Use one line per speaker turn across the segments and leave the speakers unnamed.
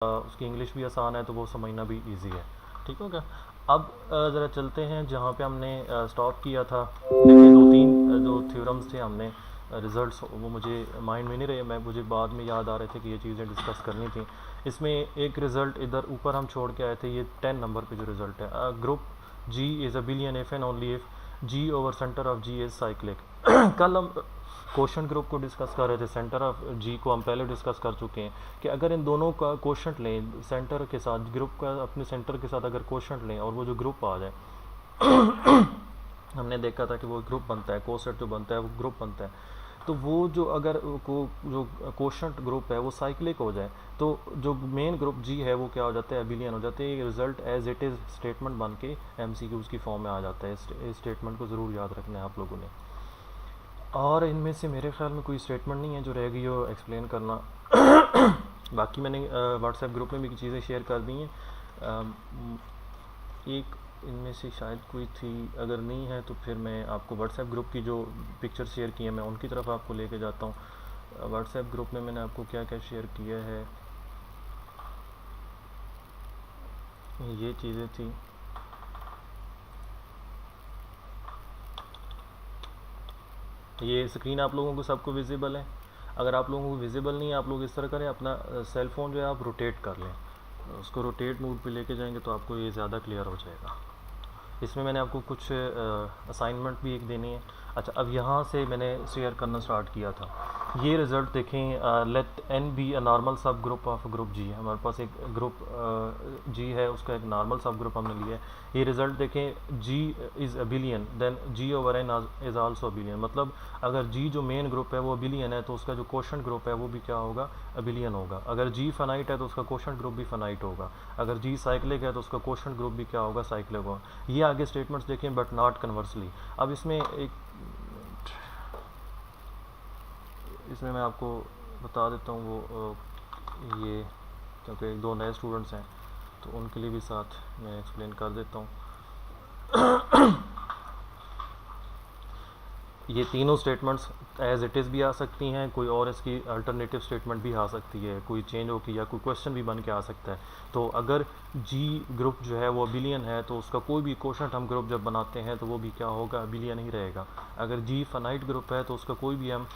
उसकी इंग्लिश भी आसान है तो वो समझना भी इजी है। ठीक हो गया। अब ज़रा चलते हैं जहाँ पे हमने स्टॉप किया था। देखिए दो तीन जो थ्योरम्स थे हमने रिज़ल्ट्स वो मुझे माइंड में नहीं रहे, मुझे बाद में याद आ रहे थे कि ये चीज़ें डिस्कस करनी थी। इसमें एक रिज़ल्ट इधर ऊपर हम छोड़ के आए थे, ये 10 नंबर पे जो रिज़ल्ट है, group G is abelian if and only if G over centre of G is cyclic. कल हम क्वेश्चन ग्रुप को डिस्कस कर रहे थे, सेंटर ऑफ जी को हम पहले डिस्कस कर चुके हैं कि अगर इन दोनों का क्वेश्चन लें, सेंटर के साथ ग्रुप का अपने सेंटर के साथ अगर क्वेश्चन लें और वो जो ग्रुप आ जाए, हमने देखा था कि वो ग्रुप बनता है, कोसेट जो बनता है वो ग्रुप बनता है। तो वो जो अगर जो कोशंट ग्रुप है वो साइक्लिक हो जाए तो जो मेन ग्रुप जी है वो क्या हो जाता है, अबिलियन हो जाते हैं। Result as it is statement बन के एमसीक्यूज़ की फॉर्म में आ जाता है। इस स्टेटमेंट को ज़रूर याद रखना है आप लोगों ने। और इनमें से मेरे ख्याल में कोई स्टेटमेंट नहीं है जो रह गई हो एक्सप्लेन करना। बाकी मैंने व्हाट्सएप ग्रुप में भी चीज़ें शेयर कर दी हैं। एक इनमें से शायद कोई थी, अगर नहीं है तो फिर मैं आपको व्हाट्सएप ग्रुप की जो पिक्चर शेयर की है मैं उनकी तरफ आपको लेके जाता हूँ। व्हाट्सएप ग्रुप में मैंने आपको क्या क्या शेयर किया है, ये चीज़ें थी। ये स्क्रीन आप लोगों को सबको विजिबल है? अगर आप लोगों को विजिबल नहीं है, आप लोग इस तरह करें, अपना सेल फ़ोन जो है आप रोटेट कर लें, उसको रोटेट मोड पे लेके जाएंगे तो आपको ये ज़्यादा क्लियर हो जाएगा। इसमें मैंने आपको कुछ असाइनमेंट भी एक देनी है। अच्छा, अब यहाँ से मैंने शेयर करना स्टार्ट किया था। ये रिज़ल्ट देखें, let N be a normal subgroup of group G है। हमारे पास एक ग्रुप जी है, उसका एक नॉर्मल सब ग्रुप हमने लिया है। ये रिज़ल्ट देखें, G is abelian then G over N is also abelian. मतलब अगर जी जो मेन ग्रुप है वो अबिलियन है तो उसका जो क्वोशंट ग्रुप है वो भी क्या होगा, अबिलियन होगा। अगर जी फाइनाइट है तो उसका क्वोशंट ग्रुप भी फाइनाइट होगा। अगर जी साइक्लिक है तो उसका क्वोशंट ग्रुप भी क्या होगा, साइक्लिक होगा। ये आगे स्टेटमेंट्स देखें बट नॉट कन्वर्सली। अब इसमें मैं आपको बता देता हूँ वो ये, क्योंकि दो नए स्टूडेंट्स हैं तो उनके लिए भी साथ मैं एक्सप्लेन कर देता हूँ। ये तीनों स्टेटमेंट्स एज इट इज़ भी आ सकती हैं, कोई और इसकी अल्टरनेटिव स्टेटमेंट भी आ सकती है, कोई चेंज होकर या कोई क्वेश्चन भी बन के आ सकता है। तो अगर जी ग्रुप जो है वो अबिलियन है तो उसका कोई भी क्वेश्चन हम ग्रुप जब बनाते हैं तो वो भी क्या होगा, अबिलियन ही रहेगा। अगर जी फाइनाइट ग्रुप है तो उसका कोई भी हम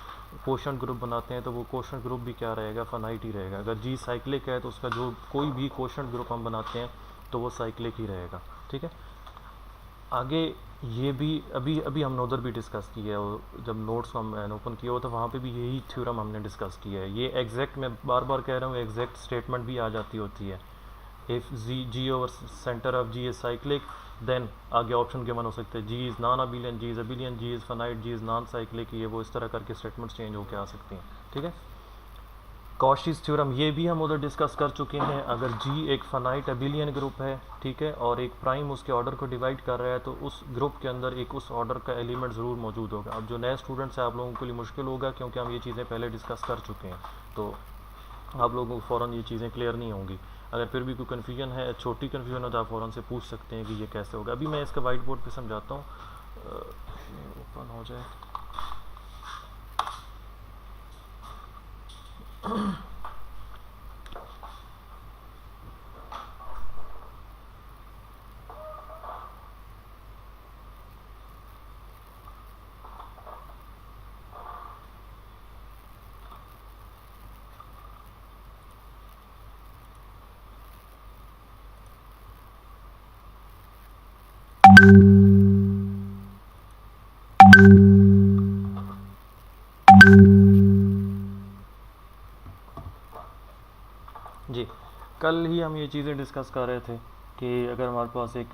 क्वेश्चन ग्रुप बनाते हैं तो वो क्वेश्चन ग्रुप भी क्या रहेगा, फाइनाइट ही रहेगा। अगर जी साइक्लिक है तो उसका जो कोई भी क्वेश्चन ग्रुप हम बनाते हैं तो वो साइक्लिक ही रहेगा। ठीक है। आगे ये भी अभी अभी हमने उधर भी डिस्कस किया है, जब नोट्स को हमने ओपन किया हो तो वहाँ पे भी यही थ्योरम हमने डिस्कस किया है। ये एग्जैक्ट, मैं बार बार कह रहा हूँ, एग्जैक्ट स्टेटमेंट भी आ जाती होती है। If G over centre of G is cyclic then आगे ऑप्शन गिवन हो सकते हैं, G is non abelian, G is abelian, G is finite, G is non cyclic. ये वो इस तरह करके स्टेटमेंट्स चेंज होकर आ सकती हैं। ठीक है। कॉशीज़ थ्योरम ये भी हम उधर डिस्कस कर चुके हैं। अगर जी एक फाइनाइट अबिलियन ग्रुप है, ठीक है, और एक प्राइम उसके ऑर्डर को डिवाइड कर रहा है तो उस ग्रुप के अंदर एक उस ऑर्डर का एलिमेंट ज़रूर मौजूद होगा। अब जो नए स्टूडेंट्स हैं आप लोगों के लिए मुश्किल होगा क्योंकि हम ये चीज़ें पहले डिस्कस कर चुके हैं, तो आप लोगों को फ़ौरन ये चीज़ें क्लियर नहीं होंगी। अगर फिर भी कोई कन्फ्यूजन है, छोटी कन्फ्यूजन हो तो आप फ़ौरन से पूछ सकते हैं कि ये कैसे होगा। अभी मैं इसका वाइट बोर्ड पर समझाता हूँ, ओपन हो जाए। जी, कल ही हम ये चीज़ें डिस्कस कर रहे थे कि अगर हमारे पास एक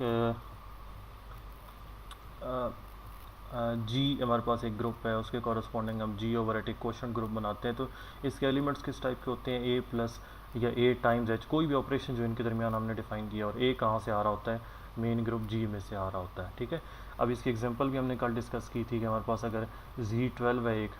जी हमारे पास एक ग्रुप है, उसके कॉरस्पॉन्डिंग हम जी ओवर एट एक क्वेश्चन ग्रुप बनाते हैं तो इसके एलिमेंट्स किस टाइप के होते हैं, ए प्लस या ए टाइम्स एच, कोई भी ऑपरेशन जो इनके दरमियान हमने डिफाइन किया, और ए कहाँ से आ रहा होता है, मेन ग्रुप जी में से आ रहा होता है। ठीक है। अब इसकी एग्जांपल भी हमने कल डिस्कस की थी कि हमारे पास अगर Z12 है एक,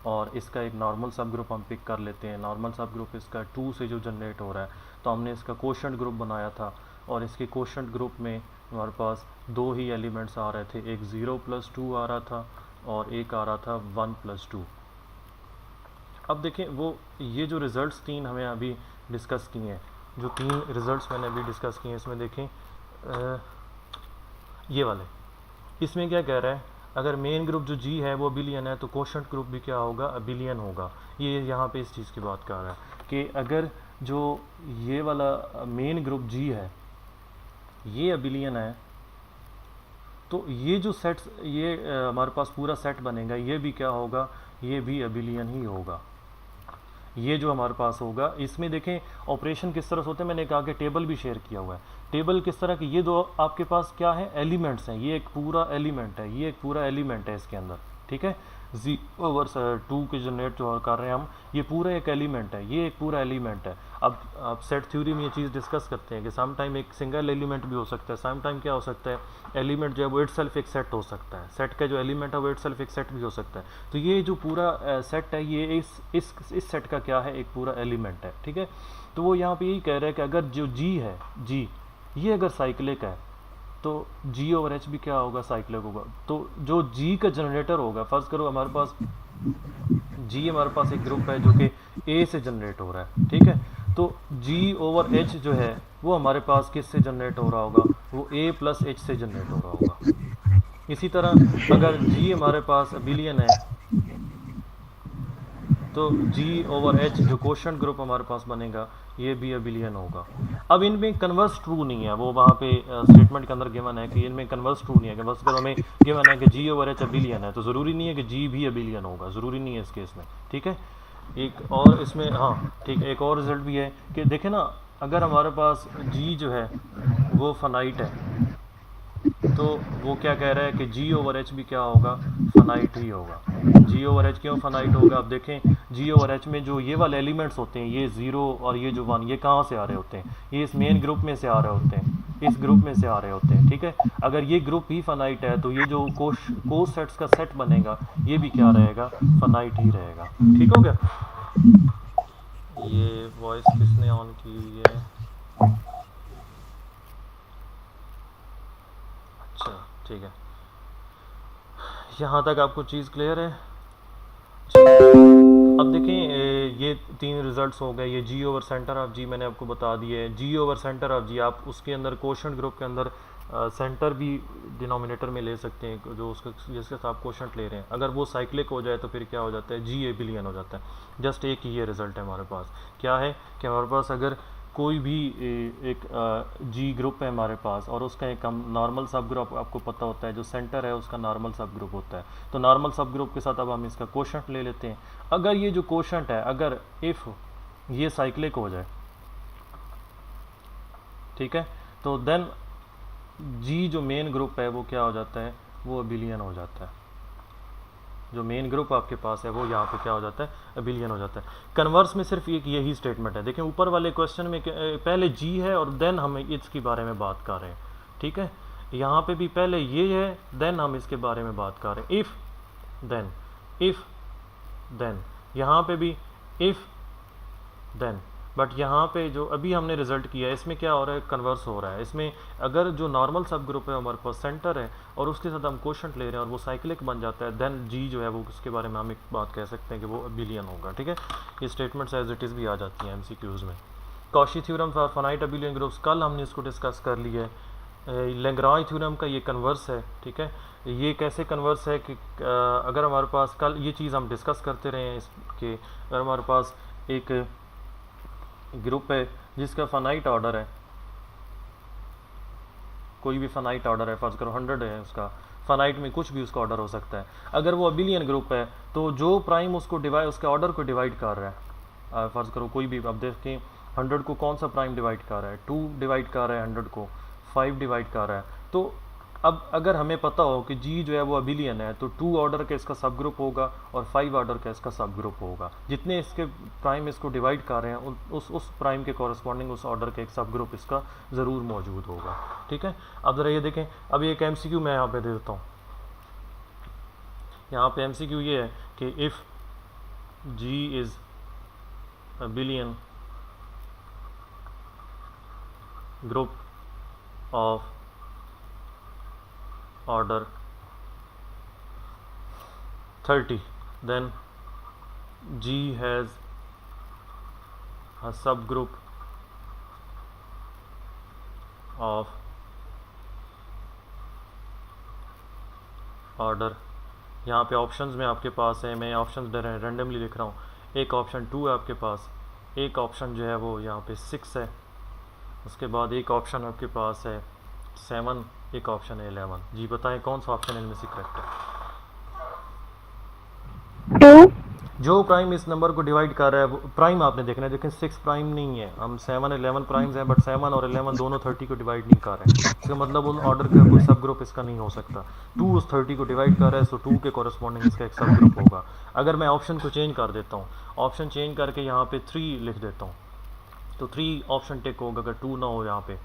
और इसका एक नॉर्मल सब ग्रुप हम पिक कर लेते हैं, नॉर्मल सब ग्रुप इसका 2 से जो जनरेट हो रहा है, तो हमने इसका कोशंट ग्रुप बनाया था और इसके कोशंट ग्रुप में हमारे पास दो ही एलिमेंट्स आ रहे थे, एक 0+2 आ रहा था और एक आ रहा था 1+2। अब देखें वो ये जो रिज़ल्ट्स तीन हमें अभी डिस्कस किए हैं, जो 3 रिजल्ट्स मैंने अभी डिस्कस किए हैं, इसमें देखें ये वाले, इसमें क्या कह रहा है, अगर मेन ग्रुप जो जी है वो अबिलियन है तो कोशेंट ग्रुप भी क्या होगा, अबिलियन होगा। ये यहाँ पे इस चीज़ की बात कर रहा है कि अगर जो ये वाला मेन ग्रुप जी है ये अबिलियन है तो ये जो सेट्स, ये हमारे पास पूरा सेट बनेगा, ये भी क्या होगा, ये भी अबिलियन ही होगा। ये जो हमारे पास होगा, इसमें देखें ऑपरेशन किस तरह से होते हैं, मैंने कहा कि टेबल भी शेयर किया हुआ है। टेबल किस तरह की, ये दो आपके पास क्या है, एलिमेंट्स हैं, ये एक पूरा एलिमेंट है, ये एक पूरा एलिमेंट है इसके अंदर, ठीक है। 0/2 के जनरेट जो कर रहे हैं हम, ये पूरा एक एलिमेंट है, ये एक पूरा एलिमेंट है। अब सेट थ्योरी में ये चीज़ डिस्कस करते हैं कि सम टाइम एक सिंगल एलिमेंट भी हो सकता है, सम टाइम क्या हो सकता है, एलिमेंट जो है वो इटसेल्फ एक सेट हो सकता है, सेट का जो एलिमेंट है वो इटसेल्फ एक सेट भी हो सकता है। तो ये जो पूरा सेट है ये इस सेट का क्या है, एक पूरा एलिमेंट है, ठीक है। तो वो यहाँ पे यही कह रहा है कि अगर जो जी है, जी ये अगर साइक्लिक है तो जी ओवर एच भी क्या होगा, साइक्लिक होगा। तो जो जी का जनरेटर होगा, फर्ज करो हमारे पास जी, हमारे पास एक ग्रुप है जो कि ए से जनरेट हो रहा है, ठीक है। तो जी ओवर एच जो है वो हमारे पास किस से जनरेट हो रहा होगा, वो ए प्लस एच से जनरेट हो रहा होगा। इसी तरह अगर जी हमारे पास अबिलियन है तो जी ओवर एच जो कोशेंट ग्रुप हमारे पास बनेगा ये भी अबिलियन होगा। अब इनमें कन्वर्स ट्रू नहीं है, वो वहाँ पे स्टेटमेंट के अंदर गिवन है कि इनमें कन्वर्स ट्रू नहीं है, कि बस अगर हमें गिवन है कि जी ओवर एच अबिलियन है तो ज़रूरी नहीं है कि जी भी अबिलियन होगा, ज़रूरी नहीं है इस केस में, ठीक है। एक और इसमें, हाँ ठीक है, एक और रिजल्ट भी है कि देखें ना, अगर हमारे पास जी जो है वो फनाइट है तो वो क्या कह रहा है कि जी ओवर एच भी क्या होगा, फनाइट ही होगा। जी ओवर एच क्यों फनाइट होगा, अब देखें जी ओवर एच में जो ये वाले एलिमेंट्स होते हैं, ये 0 और ये जो 1, ये कहाँ से आ रहे होते हैं, ये इस मेन ग्रुप में से आ रहे होते हैं, इस ग्रुप में से आ रहे होते हैं, ठीक है। अगर ये ग्रुप ही फनाइट है तो ये जो कोस सेट्स का सेट बनेगा ये भी क्या रहेगा, फनाइट ही रहेगा, ठीक हो गया। ये वॉइस किसने ऑन की हुई है, अच्छा ठीक है, यहाँ तक आपको चीज़ क्लियर है। अब देखें ये 3 रिजल्ट्स हो गए, ये जी ओवर सेंटर ऑफ जी मैंने आपको बता दिया है। जी ओवर सेंटर ऑफ जी आप उसके अंदर कोशेंट ग्रुप के अंदर सेंटर भी डिनोमिनेटर में ले सकते हैं, जो उसका जिसके साथ आप कोशेंट ले रहे हैं, अगर वो साइक्लिक हो जाए तो फिर क्या हो जाता है, जी एबिलियन हो जाता है। जस्ट एक ही ये रिज़ल्ट है हमारे पास, क्या है कि हमारे पास अगर कोई भी एक जी ग्रुप है हमारे पास और उसका एक नॉर्मल सब ग्रुप आपको पता होता है, जो सेंटर है उसका नॉर्मल सब ग्रुप होता है, तो नॉर्मल सब ग्रुप के साथ अब हम इसका कोशेंट ले लेते हैं। अगर ये जो कोशेंट है, अगर इफ़ ये साइक्लिक हो जाए, ठीक है, तो देन जी जो मेन ग्रुप है वो क्या हो जाता है, वो अबिलियन हो जाता है। जो मेन ग्रुप आपके पास है वो यहाँ पे क्या हो जाता है, अबिलियन हो जाता है। कन्वर्स में सिर्फ एक यही स्टेटमेंट है, देखें ऊपर वाले क्वेश्चन में पहले जी है और देन हम इसके बारे में बात कर रहे हैं, ठीक है। यहाँ पे भी पहले ये है देन हम इसके बारे में बात कर रहे हैं, इफ़ देन, यहाँ पे भी इफ़ देन, बट यहाँ पे जो अभी हमने रिजल्ट किया है इसमें क्या हो रहा है, कन्वर्स हो रहा है। इसमें अगर जो नॉर्मल सब ग्रुप है हमारे पास सेंटर है और उसके साथ हम कोशेंट ले रहे हैं और वो साइक्लिक बन जाता है, देन जी जो है वो उसके बारे में हम एक बात कह सकते हैं कि वो अबिलियन होगा, ठीक है। ये स्टेटमेंट्स एज इट इज़ भी आ जाती हैं एमसीक्यूज़ में। Cauchy theorem for finite abelian groups कल हमने इसको डिस्कस कर लिया है। लैग्रांज थ्योरम का ये कन्वर्स है, ठीक है। ये कैसे कन्वर्स है कि अगर हमारे पास, कल ये चीज़ हम डिस्कस करते रहे हैं इसके, अगर हमारे पास एक ग्रुप है जिसका फाइनाइट ऑर्डर है, कोई भी फाइनाइट ऑर्डर है, फर्ज करो 100 है उसका, फाइनाइट में कुछ भी उसका ऑर्डर हो सकता है। अगर वो अबिलियन ग्रुप है तो जो प्राइम उसको डिवाइड, उसके ऑर्डर को डिवाइड कर रहा है, फर्ज करो कोई भी, अब देखें 100 को कौन सा प्राइम डिवाइड कर रहा है, 2 डिवाइड कर रहा है 100 को, 5 डिवाइड कर रहा है। तो अब अगर हमें पता हो कि जी जो है वो अबिलियन है तो 2 ऑर्डर का इसका सब ग्रुप होगा और 5 ऑर्डर का इसका सब ग्रुप होगा। जितने इसके प्राइम इसको डिवाइड कर रहे हैं उस प्राइम के कॉरस्पॉन्डिंग उस ऑर्डर का एक सब ग्रुप इसका ज़रूर मौजूद होगा, ठीक है। अब ज़रा ये देखें, अब एक एमसीक्यू मैं यहाँ पे दे देता हूँ। यहाँ पे एमसीक्यू ये है कि if G is abelian group of order 30, then G has a subgroup of order. यहाँ पे ऑप्शंस में आपके पास है, मैं ऑप्शंस रैंडमली लिख रहा हूँ। एक ऑप्शन 2 है आपके पास, एक ऑप्शन जो है वो यहाँ पे 6 है, उसके बाद एक ऑप्शन आपके पास है 7, एक ऑप्शन है 11। जी बताएं कौन सा ऑप्शन इनमें से करेक्ट है?
2।
जो प्राइम इस नंबर को डिवाइड कर रहा है वो प्राइम आपने देखना है, लेकिन 6 प्राइम नहीं है। हम 7 11 प्राइम्स हैं, बट 7 और 11 दोनों 30 को डिवाइड नहीं कर रहे हैं। इसका मतलब उन ऑर्डर का कोई सब ग्रुप इसका नहीं हो सकता। 2 उस 30 को डिवाइड कर रहा है, सो 2 के कॉरस्पॉन्डिंग इसका एक सब ग्रुप होगा। अगर मैं ऑप्शन को चेंज कर देता हूँ, ऑप्शन चेंज करके यहाँ पे 3 लिख देता हूँ, तो 3 ऑप्शन टिक होगा। अगर 2 ना हो यहाँ पे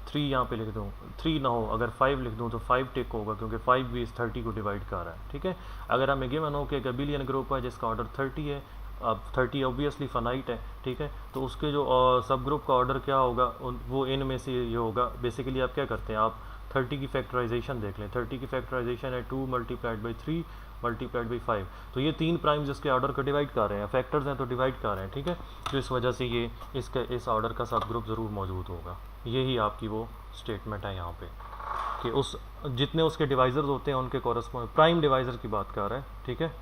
3 यहाँ पे लिख दूँ, 3 ना हो, अगर 5 लिख दूँ तो 5 टिक होगा, क्योंकि 5 भी इस 30 को डिवाइड कर रहा है। ठीक है, अगर हमें गिवन हो कि एक अबिलियन ग्रुप है जिसका ऑर्डर 30 है, अब 30 ऑब्वियसली फाइनाइट है, ठीक है, तो उसके जो सब ग्रुप का ऑर्डर क्या होगा, वो इन में से ये होगा। बेसिकली आप क्या करते हैं, आप 30 की फैक्टराइजेशन देख लें। 30 की फैक्टराइजेशन है 2 मल्टीप्लाइड बाई 3 मल्टीप्लाइड बाई 5, तो ये 3 प्राइम जिसके ऑर्डर को डिवाइड कर रहे हैं, फैक्टर्स हैं तो डिवाइड कर रहे हैं। ठीक है, तो इस वजह से ये इसका इस ऑर्डर का सब ग्रुप ज़रूर मौजूद होगा। यही आपकी वो स्टेटमेंट है यहाँ पे कि उस जितने उसके डिवाइजर्स होते हैं उनके कॉरस्पॉन्ड प्राइम डिवाइजर की बात कर रहा है। ठीक है,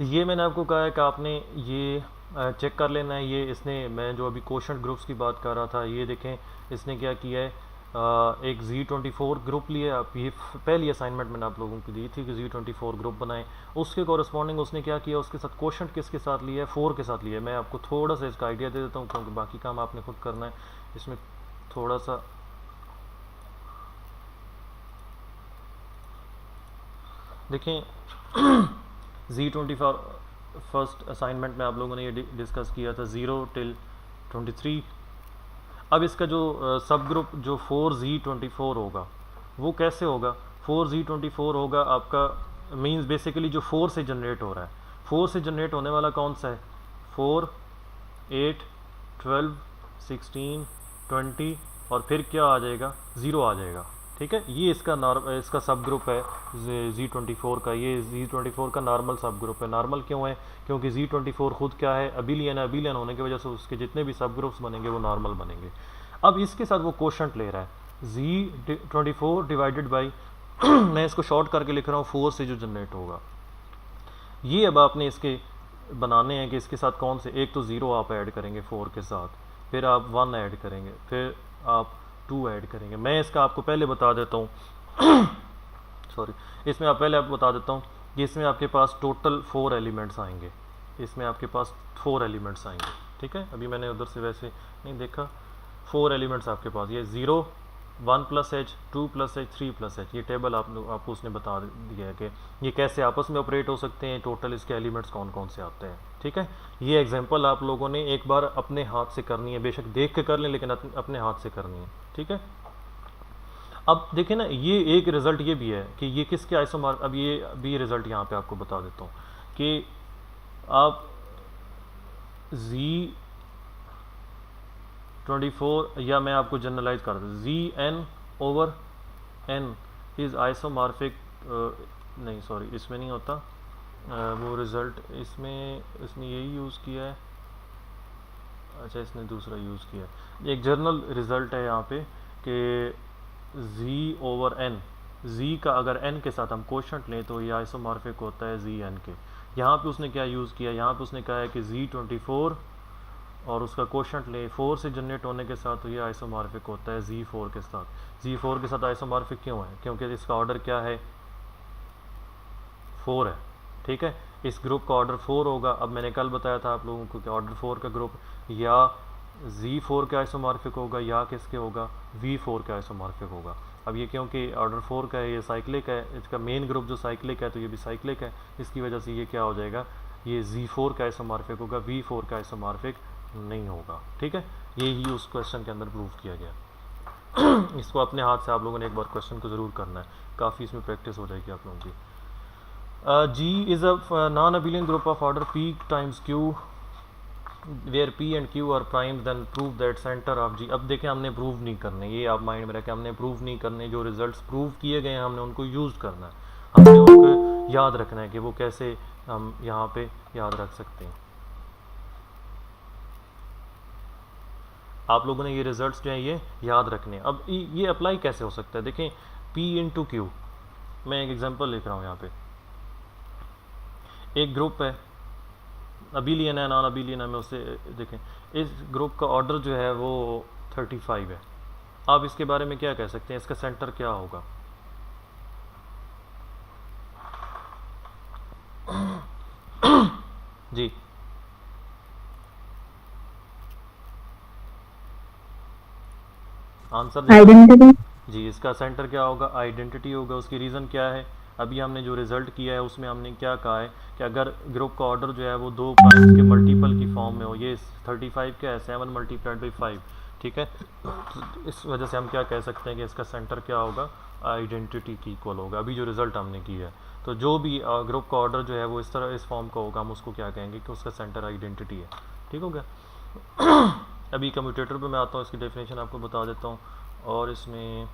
ये मैंने आपको कहा है कि आपने ये चेक कर लेना है। ये इसने, मैं जो अभी क्वोशंट ग्रुप्स की बात कर रहा था, ये देखें इसने क्या किया है, एक Z24 ग्रुप लिया। आप ये पहली असाइनमेंट मैंने आप लोगों को दी थी कि Z24 ग्रुप बनाएं, उसके कॉरस्पॉन्डिंग उसने क्या किया, उसके साथ क्वोशंट किसके साथ लिया है, 4 के साथ लिया है। मैं आपको थोड़ा सा इसका आइडिया दे देता हूँ, क्योंकि बाकी काम आपने खुद करना है। इसमें थोड़ा सा देखें Z24 फर्स्ट असाइनमेंट में आप लोगों ने ये डिस्कस किया था 0 till 23। अब इसका जो सब ग्रुप जो 4Z24 होगा वो कैसे होगा, 4Z24 होगा आपका, मींस बेसिकली जो 4 से जनरेट हो रहा है। 4 से जनरेट होने वाला कौन सा है, 4 8 12 16 20 और फिर क्या आ जाएगा, 0 आ जाएगा। ठीक है, ये इसका सब ग्रुप है Z24 का। ये Z24 का नॉर्मल सब ग्रुप है। नॉर्मल क्यों है, क्योंकि Z24 खुद क्या है, अबिलियन है। अबिलियन होने की वजह से उसके जितने भी सब ग्रुप्स बनेंगे वो नॉर्मल बनेंगे। अब इसके साथ वो क्वोशंट ले रहा है Z24 डिवाइडेड बाई मैं इसको शॉर्ट करके लिख रहा हूँ 4 से जो जनरेट होगा। ये अब आपने इसके बनाने हैं कि इसके साथ कौन से, एक तो 0 आप ऐड करेंगे 4 के साथ, फिर आप 1 ऐड करेंगे, फिर आप 2 ऐड करेंगे। मैं इसका आपको पहले बता देता हूँ सॉरी, इसमें आप पहले आपको बता देता हूँ कि इसमें आपके पास टोटल 4 एलिमेंट्स आएंगे। इसमें आपके पास 4 एलिमेंट्स आएंगे। ठीक है, अभी मैंने उधर से वैसे नहीं देखा। 4 एलिमेंट्स आपके पास, ये 0 1 + h 2 + h 3 + h, ये टेबल आपको उसने बता दिया है कि ये कैसे आपस में ऑपरेट हो सकते हैं, टोटल इसके एलिमेंट्स कौन कौन से आते हैं। ठीक है, ये एग्जांपल आप लोगों ने एक बार अपने हाथ से करनी है, बेशक देख के कर लें लेकिन अपने हाथ से करनी है। ठीक है, अब देखें ना, ये एक रिज़ल्ट ये भी है कि ये किसके आइसोमॉर्फ, अब ये भी रिज़ल्ट यहाँ पे आपको बता देता हूँ कि आप Z24 या मैं आपको जनरलाइज कर दूँ, ZN/N इज़ आइसोमॉर्फिक, नहीं सॉरी इसमें नहीं होता वो रिज़ल्ट, इसने यही यूज़ किया है। अच्छा, इसने दूसरा यूज़ किया है। एक जर्नल रिज़ल्ट है यहाँ पे कि Z/N, Z का अगर N के साथ हम क्वोशंट लें तो ये आइसोमॉर्फिक होता है ZN के। यहाँ पे उसने क्या यूज़ किया, यहाँ पे उसने कहा है कि Z24 और उसका क्वोशंट ले 4 से जनरेट होने के साथ, तो ये आइसोमॉर्फिक होता है Z4 के साथ। Z4 के साथ आइसोमॉर्फिक क्यों है, क्योंकि इसका ऑर्डर क्या है, 4 है। ठीक है, इस ग्रुप का ऑर्डर 4 होगा। अब मैंने कल बताया था आप लोगों को कि ऑर्डर 4 का ग्रुप या Z4 के आइसोमॉर्फिक होगा या किसके होगा, V4 के आइसोमॉर्फिक होगा। अब ये क्योंकि ऑर्डर 4 का है, ये साइक्लिक है, इसका मेन ग्रुप जो साइक्लिक है तो ये भी साइक्लिक है, इसकी वजह से ये क्या हो जाएगा, ये Z4 का आइसोमॉर्फिक होगा, V4 का आइसोमॉर्फिक नहीं होगा। ठीक है, यही उस क्वेश्चन के अंदर प्रूव किया गया। इसको अपने हाथ से आप लोगों ने एक बार क्वेश्चन को ज़रूर करना है, काफ़ी इसमें प्रैक्टिस हो जाएगी आप लोगों की। G is a non-abelian group of order P times Q where P and Q are primes, then prove that center of G। अब देखें, हमने प्रूव नहीं करने, ये आप माइंड में रखें, हमने प्रूव नहीं करने, जो रिजल्ट्स प्रूव किए गए हैं हमने उनको यूज़ करना है, हमने उनको याद रखना है कि वो कैसे हम यहाँ पे याद रख सकते हैं। आप लोगों ने ये रिजल्ट्स जो हैं ये याद रखने हैं। अब ये अप्लाई कैसे हो सकता है, देखें P इंटू क्यू, मैं एक एग्जांपल लिख रहा हूँ यहाँ पे। एक ग्रुप है, अबिलियन है, नॉन अबिलियन है, मैं उससे देखें इस ग्रुप का ऑर्डर जो है वो 35 है। आप इसके बारे में क्या कह सकते हैं, इसका सेंटर क्या होगा? जी आंसर
आइडेंटिटी।
जी, इसका सेंटर क्या होगा? आइडेंटिटी होगा। उसकी रीज़न क्या है? अभी हमने जो रिज़ल्ट किया है उसमें हमने क्या कहा है कि अगर ग्रुप का ऑर्डर जो है वो 2 प्राइम्स के मल्टीपल की फॉर्म में हो, ये 35 क्या है, 7 मल्टीप्लाइड बाई 5, ठीक है। तो इस वजह से हम क्या कह सकते हैं कि इसका सेंटर क्या होगा? आइडेंटिटी की इक्वल होगा, अभी जो रिज़ल्ट हमने किया है। तो जो भी ग्रुप का ऑर्डर जो है वो इस तरह इस फॉर्म का होगा, हम उसको क्या कहेंगे कि उसका सेंटर आइडेंटिटी है, ठीक हो गया। अभी कम्यूटेटर पे मैं आता हूँ, इसकी डेफिनेशन आपको बता देता हूँ, और इसमें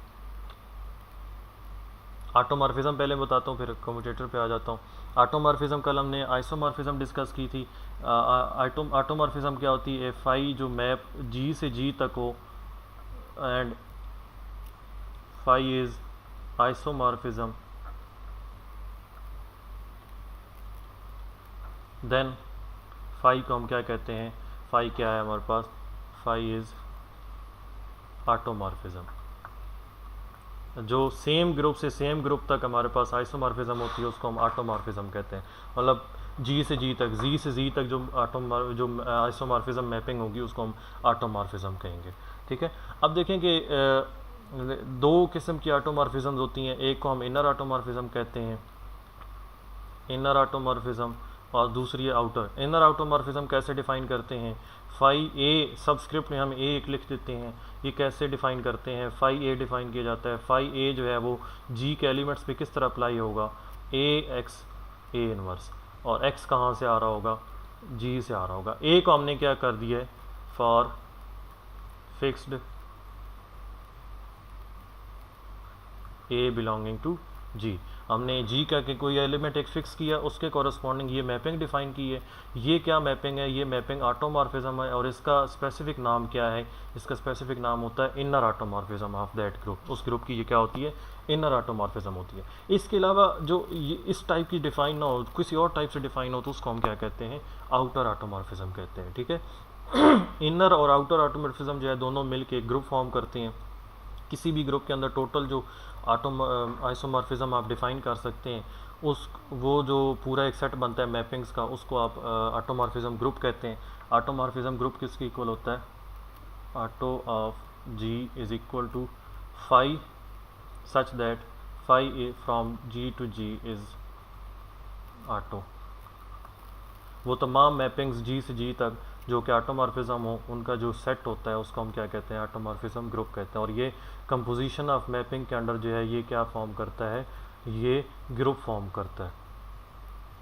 ऑटोमॉर्फिज्म पहले बताता हूँ फिर कम्यूटेटर पे आ जाता हूँ। ऑटोमॉर्फिज्म कल हमने आइसोमॉर्फिज्म डिस्कस की थी। ऑटोमॉर्फिज्म क्या होती है? फाई जो मैप जी से जी तक हो, and phi is isomorphism, then phi को हम क्या कहते हैं? फाई क्या है हमारे पास? Phi is automorphism. जो सेम ग्रुप से सेम ग्रुप तक हमारे पास आइसोमॉर्फिज्म होती है उसको हम ऑटोमॉर्फिज्म कहते हैं। मतलब जी से जी तक, जी से जी तक जो आइसोमॉर्फिज्म मैपिंग होगी उसको हम ऑटोमॉर्फिज्म कहेंगे, ठीक है। अब देखें कि दो किस्म की ऑटोमॉर्फिज्म होती हैं, एक को हम इनर ऑटोमॉर्फिज्म कहते हैं, इनर ऑटोमॉर्फिज्म, और दूसरी है आउटर। इनर ऑटोमॉर्फिज्म कैसे डिफाइन करते हैं? फाई ए सबस्क्रिप्ट में हम ए एक लिख देते हैं। ये कैसे डिफाइन करते हैं? फाई ए डिफाइन किया जाता है। फाई ए जो है वो जी के एलिमेंट्स पे किस तरह अप्लाई होगा? ए एक्स ए इनवर्स, और एक्स कहाँ से आ रहा होगा? जी से आ रहा होगा। ए को हमने क्या कर दिया है? For fixed a belonging to G, हमने जी का के कोई एलिमेंट एक फिक्स किया, उसके कॉरस्पॉन्डिंग ये मैपिंग डिफाइन की है। ये क्या मैपिंग है? ये मैपिंग ऑटोमॉर्फिज्म है, और इसका स्पेसिफिक नाम क्या है? इसका स्पेसिफिक नाम होता है inner automorphism of that group. उस ग्रुप की ये क्या होती है? इनर ऑटोमॉर्फिज्म होती है। इसके अलावा जो इस टाइप की डिफाइन ना हो, किसी और टाइप से डिफाइन हो, तो उसको हम क्या कहते हैं? आउटर ऑटोमॉर्फिज्म कहते हैं, ठीक है। इनर और आउटर ऑटोमॉर्फिज्म जो है दोनों मिलकर एक ग्रुप फॉर्म करते हैं। किसी भी ग्रुप के अंदर टोटल जो आइसोमॉर्फिज्म आप डिफाइन कर सकते हैं, उस वो जो पूरा एक सेट बनता है मैपिंग्स का, उसको आप ऑटोमॉर्फिज्म ग्रुप कहते हैं। ऑटोमॉर्फिज्म ग्रुप किसके इक्वल होता है? Auto of G is equal to phi such that phi from G to G is auto. वो तमाम मैपिंग्स जी से जी तक जो कि ऑटोमॉर्फिज्म हो, उनका जो सेट होता है उसको हम क्या कहते हैं? ऑटोमॉर्फिज्म ग्रुप कहते हैं। और ये कंपोजिशन ऑफ मैपिंग के अंडर जो है ये क्या फॉर्म करता है? ये ग्रुप फॉर्म करता है,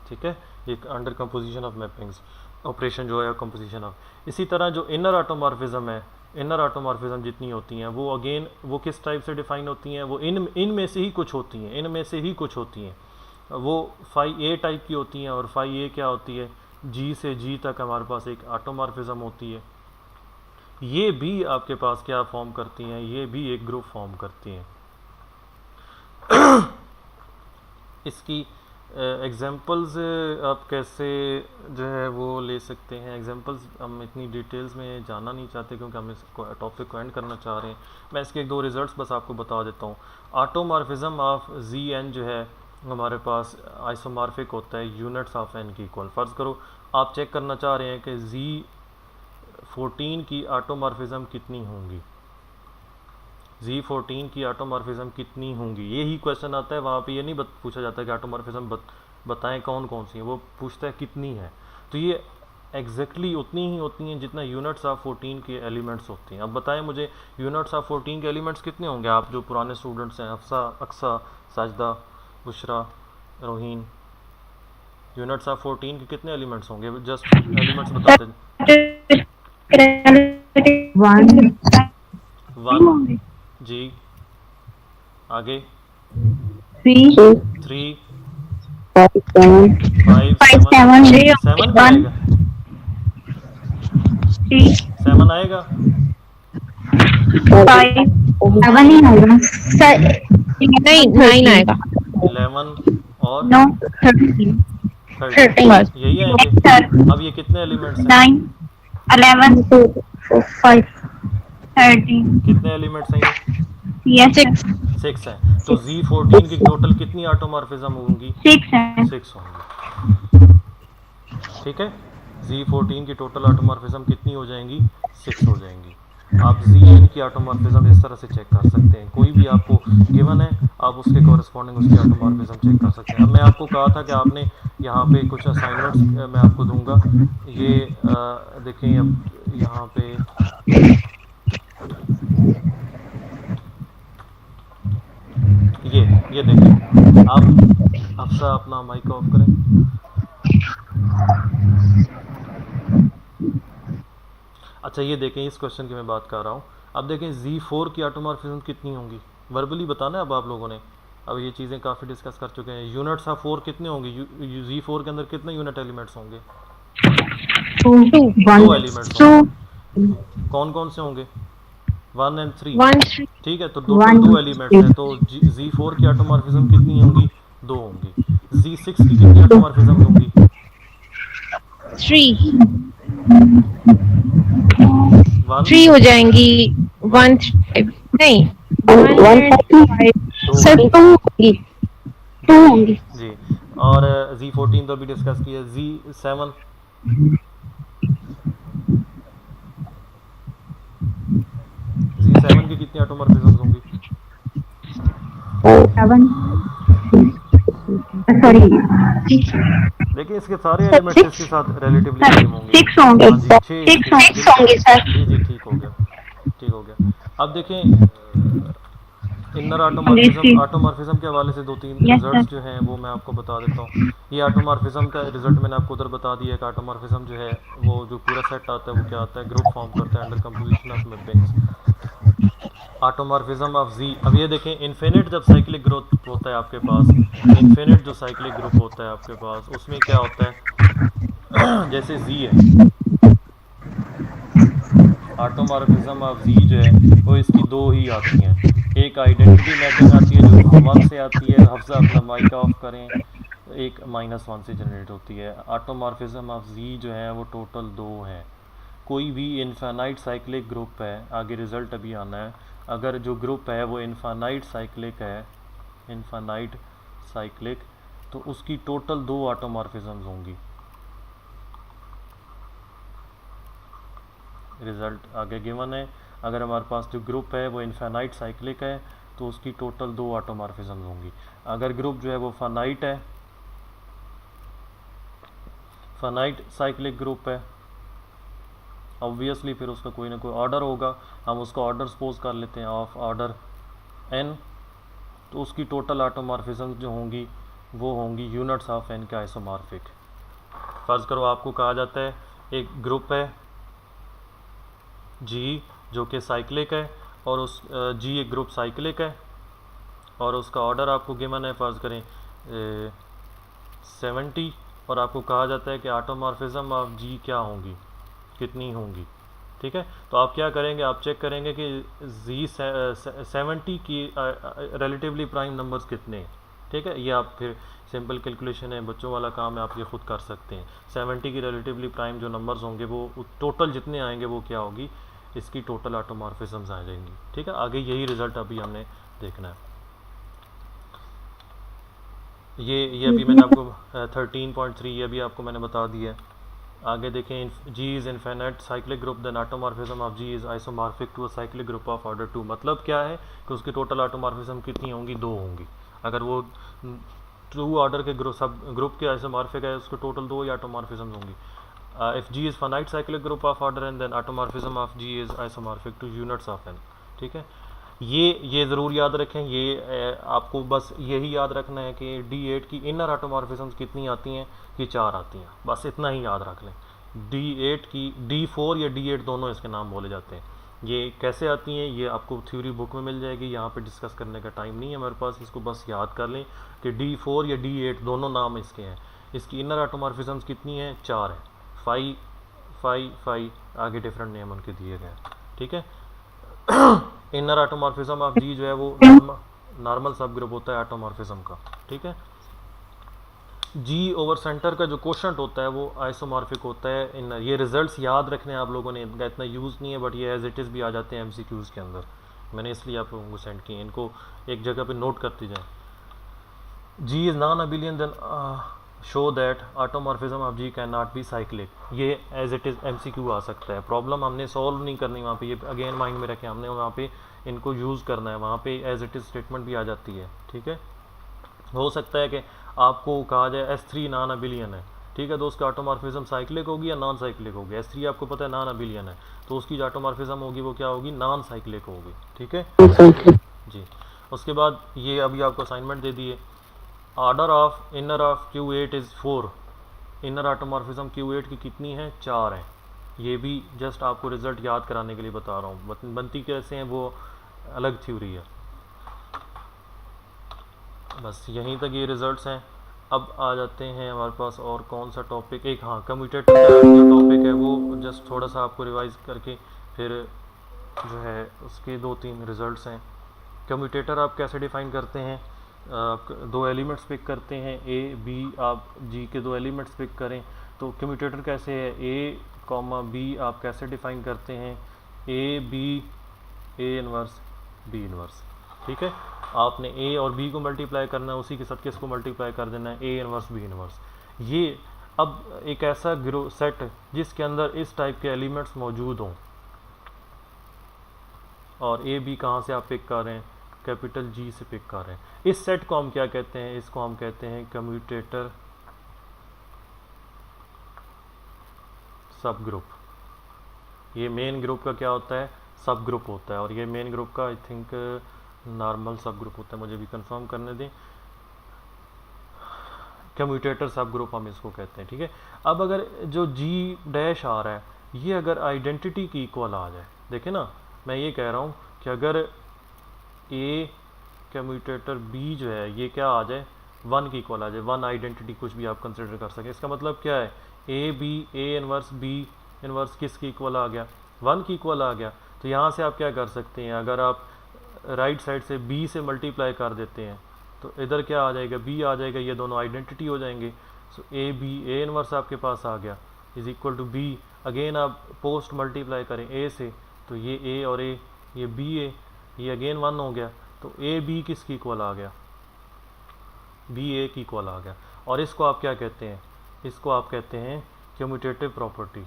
ठीक है। एक under composition of mappings operation जो है कंपोजिशन ऑफ। इसी तरह जो इनर ऑटोमॉर्फिज्म है, इनर ऑटोमॉर्फिज्म जितनी होती हैं वो अगेन वो किस टाइप से डिफाइन होती हैं? वो इनमें से ही कुछ होती हैं, इनमें से ही कुछ होती हैं। वो फाई ए टाइप की होती हैं, और फाई ए क्या होती है? जी से जी तक हमारे पास एक ऑटोमॉर्फिज्म होती है। ये भी आपके पास क्या फॉर्म करती हैं? ये भी एक ग्रुप फॉर्म करती हैं। इसकी एग्जांपल्स आप कैसे जो है वो ले सकते हैं? एग्जांपल्स हम इतनी डिटेल्स में जाना नहीं चाहते क्योंकि हम इस टॉपिक को एंड करना चाह रहे हैं। मैं इसके एक दो रिजल्ट्स बस आपको बता देता हूँ। ऑटोमॉर्फिज्म ऑफ जी एन जो है हमारे पास आइसोमॉर्फिक होता है यूनिट्स ऑफ एन की इक्वल। फ़र्ज़ करो आप चेक करना चाह रहे हैं कि Z14 की ऑटोमॉर्फिज्म कितनी होंगी, Z14 की ऑटोमॉर्फिज्म कितनी होंगी, यही क्वेश्चन आता है। वहाँ पे ये नहीं पूछा जाता कि ऑटोमॉर्फिज्म बताएं कौन कौन सी है, वो पूछता है कितनी है। तो ये एग्जैक्टली उतनी ही होती हैं जितना यूनिट्स ऑफ 14 के एलिमेंट्स होती हैं। अब बताएं मुझे यूनिट्स ऑफ 14 के एलिमेंट्स कितने होंगे? आप जो पुराने स्टूडेंट्स हैं, अफसा, अक्सा, साजदा, बुशरा, रोहीन, यूनिट्स ऑफ 14 के कितने एलिमेंट्स होंगे? जस्ट एलिमेंट्स बता दें। 1 जी, आगे 3 5 7 आएगा, 7 आएगा।
5 7 ही होगा सर,
नहीं 9 आएगा।
11 और
नो 13
13
बस
यही आएंगे।
सर,
अब ये कितने एलिमेंट्स हैं?
9 11 5 13
कितने एलिमेंट्स हैं ये?
यस
6।
6 हैं। तो Z14 की टोटल कितनी ऑटोमॉर्फिज्म होंगी?
6 है
6 होंगी। ठीक है, Z14 की टोटल ऑटोमॉर्फिज्म कितनी हो जाएंगी? 6 हो जाएंगी। आप Zn की ऑटोमॉर्फिज्म इस तरह से चेक कर सकते हैं, कोई भी आपको गिवन है आप उसके कॉरस्पॉन्डिंग उसकी ऑटोमॉर्फिज्म चेक कर सकते हैं। अब मैं आपको कहा था कि आपने यहाँ पे कुछ असाइनमेंट्स मैं आपको दूंगा, ये देखें अब यहाँ पे ये देखें आप, अफसा अपना माइक ऑफ करें। अच्छा ये देखें, इस क्वेश्चन की मैं बात कर रहा हूँ। अब देखें Z4 की ऑटोमॉर्फिज्म कितनी होंगी, वर्बली बताना है अब आप लोगों ने। अब ये चीज़ें काफ़ी डिस्कस कर चुके हैं। यूनिट्स ऑफ 4 कितने होंगे? Z4 के अंदर कितने यूनिट एलिमेंट्स होंगे?
2
दो
1
एलिमेंट्स
2
होंगे। कौन कौन से होंगे? 1 और 3।
1 3
ठीक है, तो टोटल
1
दो एलिमेंट्स
3
हैं, तो Z4 की ऑटोमॉर्फिज्म कितनी होंगी? 2 होंगी। Z6 की कितनी ऑटोमॉर्फिज्म होंगी?
3
1
3 हो जाएंगी। 1 5 नहीं 1 5
2
सर
होंगी।
2 होगी 2 होंगी
जी, और Z14 तो अभी डिस्कस किया। Z7 Z7 की कितनी ऑटोमॉर्फिज्म्स होंगी?
7 सॉरी
देखिए इसके सारे एलिमेंट्स इसके साथ रिलेटिवली
सर
सेम होंगे।
6 होंगे
हाँ जी, 6
6 होंगे सर।
जी जी ठीक हो गया, ठीक हो गया। अब देखें इनर ऑटोमॉर्फिज्म के हवाले से दो तीन
यस सर।
रिजल्ट्स जो हैं वो मैं आपको बता देता हूँ। ये ऑटोमॉर्फिज्म का रिजल्ट मैंने आपको उधर बता दिया है कि ऑटोमॉर्फिज्म जो है वो जो पूरा सेट आता है वो क्या आता है, ग्रुप फॉर्म करता है under composition of mappings. Automorphism of Z, अब ये देखें इन्फिनिट जब साइक्लिक ग्रुप होता है आपके पास, इन्फिनिट जो साइक्लिक ग्रुप होता है आपके पास उसमें क्या होता है जैसे Z है, ऑटोमॉर्फिज्म ऑफ Z जो है वो इसकी दो ही आती हैं। एक आइडेंटिटी मैपिंग आती है जो 1 से आती है, हफ्सा अपना माइक ऑफ करें, एक -1 से जनरेट होती है। ऑटोमॉर्फिज्म ऑफ Z जो है वो टोटल 2 है। कोई भी इनफाइनाइट साइक्लिक ग्रुप है, आगे रिजल्ट अभी आना है, अगर जो ग्रुप है वो इनफाइनाइट साइक्लिक है, इनफाइनाइट साइक्लिक, तो उसकी टोटल 2 ऑटोमॉर्फिज्म्स होंगी। रिजल्ट आगे गिवन है, अगर हमारे पास जो ग्रुप है वो इनफाइनाइट साइक्लिक है तो उसकी टोटल 2 ऑटोमॉर्फिज्म्स होंगी। अगर ग्रुप जो है वो फाइनाइट है, फाइनाइट साइक्लिक ग्रुप है, ऑब्वियसली फिर उसका कोई ना कोई ऑर्डर होगा, हम उसका ऑर्डर सपोज कर लेते हैं ऑफ ऑर्डर n, तो उसकी टोटल ऑटोमॉर्फिज्म जो होंगी वो होंगी यूनिट्स ऑफ n के आइसोमॉर्फिक। फ़र्ज़ करो आपको कहा जाता है एक ग्रुप है G जो कि साइक्लिक है, और उस G एक ग्रुप साइक्लिक है और उसका ऑर्डर आपको गिवन है फ़र्ज़ करें 70, और आपको कहा जाता है कि ऑटोमॉर्फिज्म ऑफ G क्या होंगी, कितनी होंगी। ठीक है, तो आप क्या करेंगे, आप चेक करेंगे कि Z70 की रिलेटिवली प्राइम नंबर्स कितने हैं। ठीक है, ये आप फिर सिंपल कैलकुलेशन है, बच्चों वाला काम है, आप ये खुद कर सकते हैं। 70 की रिलेटिवली प्राइम जो नंबर्स होंगे वो टोटल जितने आएंगे वो क्या होगी, इसकी टोटल ऑटोमॉर्फिज्म्स आ जाएंगी। ठीक है, आगे यही रिजल्ट अभी हमने देखना है। ये अभी मैंने आपको 13.3 ये अभी आपको मैंने बता दिया है। आगे देखें, G is infinite cyclic group, then automorphism of G is isomorphic to a cyclic group of order 2। मतलब क्या है कि उसकी टोटल ऑटोमॉर्फिज्म कितनी होंगी, 2 होंगी। अगर वो 2 ऑर्डर के सब ग्रुप के आइसोमॉर्फिक है उसको टोटल 2 ही ऑटोमॉर्फिज्म होंगी। If G is finite cyclic group of order n, then automorphism of G is isomorphic to units of n। ठीक है, ये ज़रूर याद रखें, ये आपको बस यही याद रखना है कि D8 की इनर ऑटोमॉर्फिज्म्स कितनी आती हैं, ये 4 आती हैं, बस इतना ही याद रख लें। D8 की D4 या D8 दोनों इसके नाम बोले जाते हैं। ये कैसे आती हैं ये आपको थ्योरी बुक में मिल जाएगी, यहाँ पे डिस्कस करने का टाइम नहीं है मेरे पास, इसको बस याद कर लें कि D4 या D8 दोनों नाम इसके हैं। इसकी इनर ऑटोमॉर्फिज्म्स कितनी हैं, 4 है, 5 5 5, आगे डिफरेंट नेम उनके दिए गए हैं। ठीक है, इनर ऑटोमॉर्फिज्म ऑफ जी जो है वो नॉर्मल सब ग्रुप होता है ऑटोमॉर्फिज्म का, ठीक है। जी ओवर सेंटर का जो क्वोशंट होता है वो आइसोमॉर्फिक होता है इनर। ये रिजल्ट्स याद रखने आप लोगों ने, इनका इतना यूज़ नहीं है, बट ये एज इट इज़ भी आ जाते हैं एमसीक्यूज़ के अंदर, मैंने इसलिए आप लोगों को सेंड किए, इनको एक जगह पे नोट करते जाएं। G is non abelian then show that automorphism of G can not be cyclic. ये एज इट इज़ एमसीक्यू आ सकता है, प्रॉब्लम हमने सॉल्व नहीं करनी वहाँ पे, ये अगेन माइंड में रखें, हमने वहाँ पे इनको यूज़ करना है, वहाँ पे एज इट इज़ स्टेटमेंट भी आ जाती है, ठीक है। हो सकता है कि आपको कहा जाए S3 नॉन अबिलियन है, ठीक है, तो उसका ऑटोमॉर्फिज्म साइक्लिक होगी या नॉन साइक्लिक होगी। S3 आपको पता है नॉन अबिलियन है, तो उसकी जो ऑटोमॉर्फिज्म होगी वो क्या होगी, नॉन साइक्लिक होगी, ठीक है जी। उसके बाद ये अभी आपको असाइनमेंट दे दिए, order of inner of Q8 is 4, inner automorphism Q8 की कितनी है, 4 है। ये भी जस्ट आपको रिजल्ट याद कराने के लिए बता रहा हूँ, बनती कैसे हैं वो अलग थ्योरी है। बस यहीं तक ये रिजल्ट्स हैं। अब आ जाते हैं हमारे पास और कौन सा टॉपिक, एक हाँ कम्यूटेटर का जो टॉपिक है वो जस्ट थोड़ा सा आपको रिवाइज करके फिर जो है उसके 2-3 रिजल्ट्स हैं। कम्यूटेटर आप कैसे डिफ़ाइन करते हैं, आप 2 एलिमेंट्स पिक करते हैं, ए बी, आप जी के 2 एलिमेंट्स पिक करें, तो कम्यूटेटर कैसे है, ए कॉमा बी आप कैसे डिफ़ाइन करते हैं, A B A inverse B inverse, ठीक है। आपने ए और बी को मल्टीप्लाई करना है, उसी के साथ किसको मल्टीप्लाई कर देना है, ए इनवर्स बी इनवर्स। ये अब एक ऐसा ग्रो सेट जिसके अंदर इस टाइप के एलिमेंट्स मौजूद हों, और ए बी कहाँ से आप पिक कर रहे हैं, कैपिटल जी से पिक कर रहे हैं, इस सेट को हम क्या कहते हैं, इसको हम कहते हैं कम्यूटेटर सब ग्रुप। ये मेन ग्रुप का क्या होता है, सब ग्रुप होता है, और ये मेन ग्रुप का आई थिंक नॉर्मल सब ग्रुप होता है, मुझे भी कंफर्म करने दें। कम्यूटेटर सब ग्रुप हम इसको कहते हैं, ठीक है। अब अगर जो जी डैश आ रहा है ये अगर आइडेंटिटी की इक्वल आ जाए, देखें ना, मैं ये कह रहा हूँ कि अगर ए कम्यूटेटर बी जो है ये क्या आ जाए, 1 की इक्वल आ जाए, 1 आइडेंटिटी कुछ भी आप कंसिडर कर सकें, इसका मतलब क्या है, A B A inverse B inverse किसकी इक्वल आ गया, 1 की इक्वल आ गया। तो यहाँ से आप क्या कर सकते हैं, अगर आप राइट साइड से बी से मल्टीप्लाई कर देते हैं तो इधर क्या आ जाएगा, बी आ जाएगा, ये दोनों आइडेंटिटी हो जाएंगे। सो ए बी ए इनवर्स आपके पास आ गया is equal to B, again आप पोस्ट मल्टीप्लाई करें ए से, तो ये ए और ए, ये बी ए, ये अगेन 1 हो गया, तो ए बी किसकी इक्वल आ गया, बी ए की इक्वल आ गया। और इसको आप क्या कहते हैं, इसको आप कहते हैं कम्यूटेटिव प्रॉपर्टी।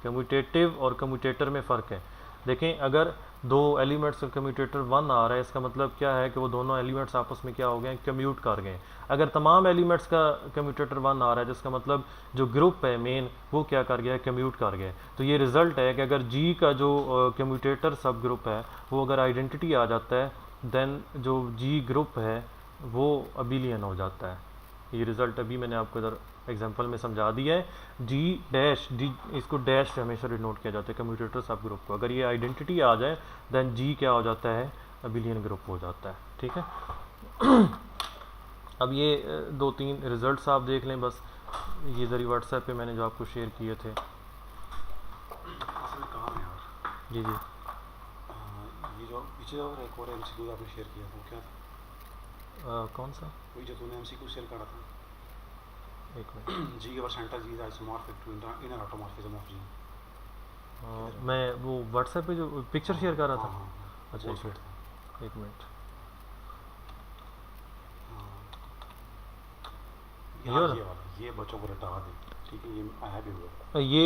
कम्यूटेटिव और कम्यूटेटर में फ़र्क है, देखें अगर 2 एलिमेंट्स का कम्यूटेटर 1 आ रहा है, इसका मतलब क्या है कि वो दोनों एलिमेंट्स आपस में क्या हो गए, कम्यूट कर गए। अगर तमाम एलिमेंट्स का कम्यूटेटर 1 आ रहा है, जिसका मतलब जो ग्रुप है मेन वो क्या कर गया है, कम्यूट कर गया। तो ये रिज़ल्ट है कि अगर जी का जो कम्यूटेटर सब ग्रुप है वो अगर आइडेंटिटी आ जाता है, देन जो जी ग्रुप है वो अबिलियन हो जाता है। ये रिज़ल्ट अभी मैंने आपको इधर एग्जांपल में समझा दिया है। जी डैश, डी इसको डैश से हमेशा डिनोट किया जाता है कम्यूटेटर सब ग्रुप को। अगर ये आइडेंटिटी आ जाए देन जी क्या हो जाता है, अबिलियन ग्रुप हो जाता है, ठीक है। अब ये 2-3 रिजल्ट्स आप देख लें, बस ये ज़रिए व्हाट्सएप पे मैंने जो आपको शेयर किए थे। जी जी,
ये जो पीछे एक और एमसीक्यू आपने शेयर किया वो क्या था,
कौन सा,
वही जो तूने एमसीक्यू शेयर करा था,
एक मिनट,
जी के percentage G is isomorphic to inner automorphism of G.
मैं वो व्हाट्सएप पे जो पिक्चर शेयर कर रहा था,
हाँ,
अच्छा
वो
एक
सेट
मिनट,
था।
एक मिनट,
हाँ,
वाला?
ये वाला, ये बच्चों को रटा दे, ठीक है, ये आया भी हुआ,
ये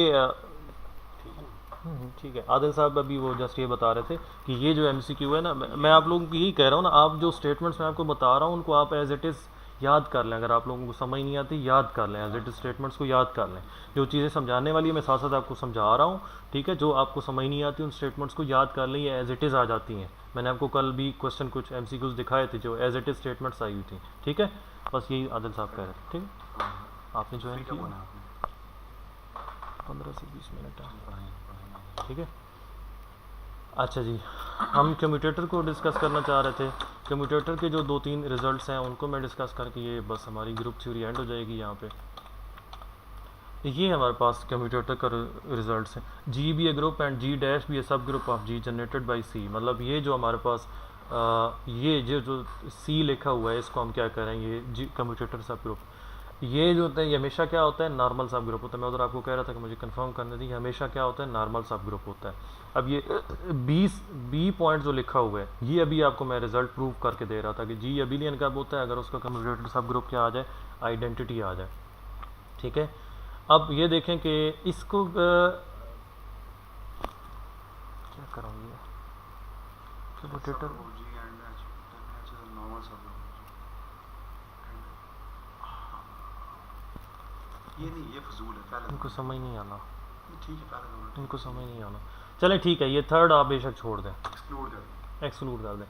ठीक है ना।
ठीक है। आदिल साहब अभी वो जस्ट ये बता रहे थे कि ये जो एमसीक्यू है ना, मैं आप लोगों को यही कह रहा हूँ ना, आप जो स्टेटमेंट्स मैं आपको बता रहा हूँ उनको आप एज इट इज़ याद कर लें। अगर आप लोगों को समझ नहीं आती याद कर लें, एज इट इज़ स्टेटमेंट्स को याद कर लें। जो चीज़ें समझाने वाली है मैं साथ साथ आपको समझा रहा हूँ, ठीक है। जो आपको समझ नहीं आती उन स्टेटमेंट्स को याद कर लें, ये एज इट इज़ आ जाती हैं। मैंने आपको कल भी क्वेश्चन कुछ एमसीक्यूज़ दिखाए थे जो एज इट इज़ स्टेटमेंट्स आई हुई थी, ठीक है। बस यही आदिल साहब कह रहे थे, ठीक है। आपने ज्वाइन
क्या
किया
बना आपने,
15 से 20 मिनट है, ठीक है। अच्छा जी, हम कम्यूटेटर को डिस्कस करना चाह रहे थे। कम्यूटेटर के जो 2-3 रिजल्ट्स हैं उनको मैं डिस्कस करके ये बस हमारी ग्रुप थ्योरी एंड हो जाएगी यहाँ पे। ये हमारे पास कम्यूटेटर का रिजल्ट है। G be a group and G dash be a subgroup of G generated by C. मतलब ये जो हमारे पास ये जो सी लिखा हुआ है इसको हम क्या करेंगे, जी कम्यूटेटर सब ग्रुप। ये जो होता है ये हमेशा क्या होता है, नॉर्मल सब ग्रुप होता है। मैं उधर आपको कह रहा था कि मुझे कंफर्म करने दी, हमेशा क्या होता है, नॉर्मल सब ग्रुप होता है। अब ये 20 पॉइंट जो लिखा हुआ है ये अभी आपको मैं रिजल्ट प्रूव करके दे रहा था कि जी अबिलियन कब होता है, अगर उसका कम्यूटेटर सब ग्रुप क्या आ जाए, आइडेंटिटी आ जाए। ठीक है, अब ये देखें कि इसको क्या कराऊंगी commutator,
G and H is a normal sub ये नहीं, ये फजूल है पहले
इनको समझ नहीं आना,
ठीक है पहले दोनों
इनको समझ नहीं आना। चलें ठीक है, ये थर्ड आप बेशक छोड़ दें,
एक्सक्लूड कर दें।
एक्सक्लूड कर दें।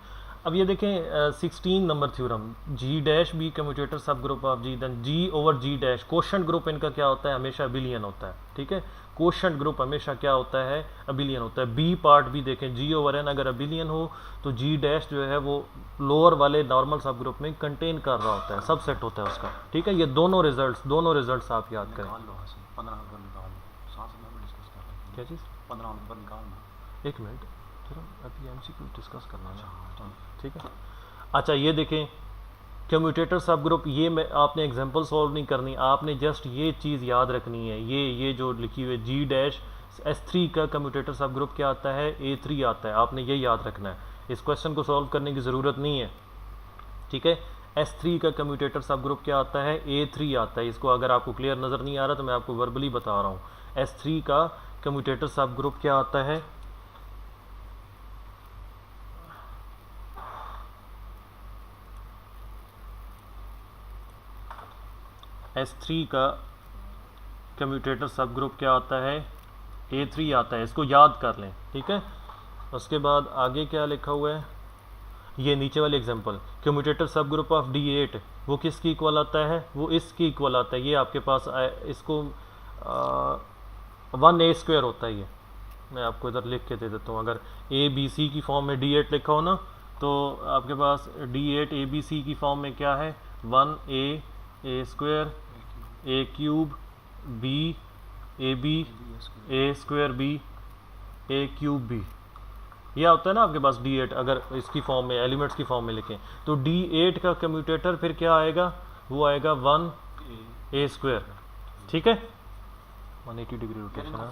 अब ये देखें 16 number theorem, G dash be commutator subgroup of G, then G over G dash. Quotient group इनका क्या होता है, हमेशा अबिलियन होता है। ठीक है, क्वोशंट ग्रुप हमेशा क्या होता है, अबिलियन होता है। बी पार्ट भी देखें, जी ओवर एन अगर अबिलियन हो तो जी डैश जो है वो लोअर वाले नॉर्मल सब ग्रुप में कंटेन कर रहा होता है, सबसेट होता है उसका। ठीक है, ये दोनों रिजल्ट्स आप याद करें।
निकाल लो हसन, 15 नंबर निकाल लो, साथ में भी डिस्कस कर लेंगे।
क्या चीज़,
15 नंबर निकालना।
एक मिनट फिर अभी एमसीक्यू डिस्कस करना है, ठीक है। अच्छा ये देखें कम्यूटेटर सब ग्रुप, ये मैं आपने एग्जांपल सॉल्व नहीं करनी, आपने जस्ट ये चीज़ याद रखनी है। ये जो लिखी हुई है जी डैश S3 का कम्यूटेटर सब ग्रुप क्या आता है, A3 आता है। आपने ये याद रखना है, इस क्वेश्चन को सॉल्व करने की ज़रूरत नहीं है। ठीक है, S3 का कम्यूटेटर सब ग्रुप क्या आता है, A3 आता है। इसको अगर आपको क्लियर नज़र नहीं आ रहा तो मैं आपको वर्बली बता रहा हूँ। S3 का कम्यूटेटर सब ग्रुप क्या आता है, S3 का कम्यूटेटर सब ग्रुप क्या आता है, A3 आता है। इसको याद कर लें, ठीक है। उसके बाद आगे क्या लिखा हुआ है, ये नीचे वाले example, commutator subgroup of D8 वो किसकी इक्वल आता है, वो इसकी इक्वल आता है। ये आपके पास इसको 1A² होता है। ये मैं आपको इधर लिख के दे देता हूँ। अगर ABC की फॉर्म में D8 लिखा हो ना, तो आपके पास D8 ABC की फॉर्म में क्या है, 1A² A³ B AB A² B A³ B, यह होता है ना आपके पास D8। अगर इसकी फॉर्म में, एलिमेंट्स की फॉर्म में लिखें तो D8 का कम्यूटेटर फिर क्या आएगा, वो आएगा 1A²। ठीक है, 180 डिग्री रोटेशन है,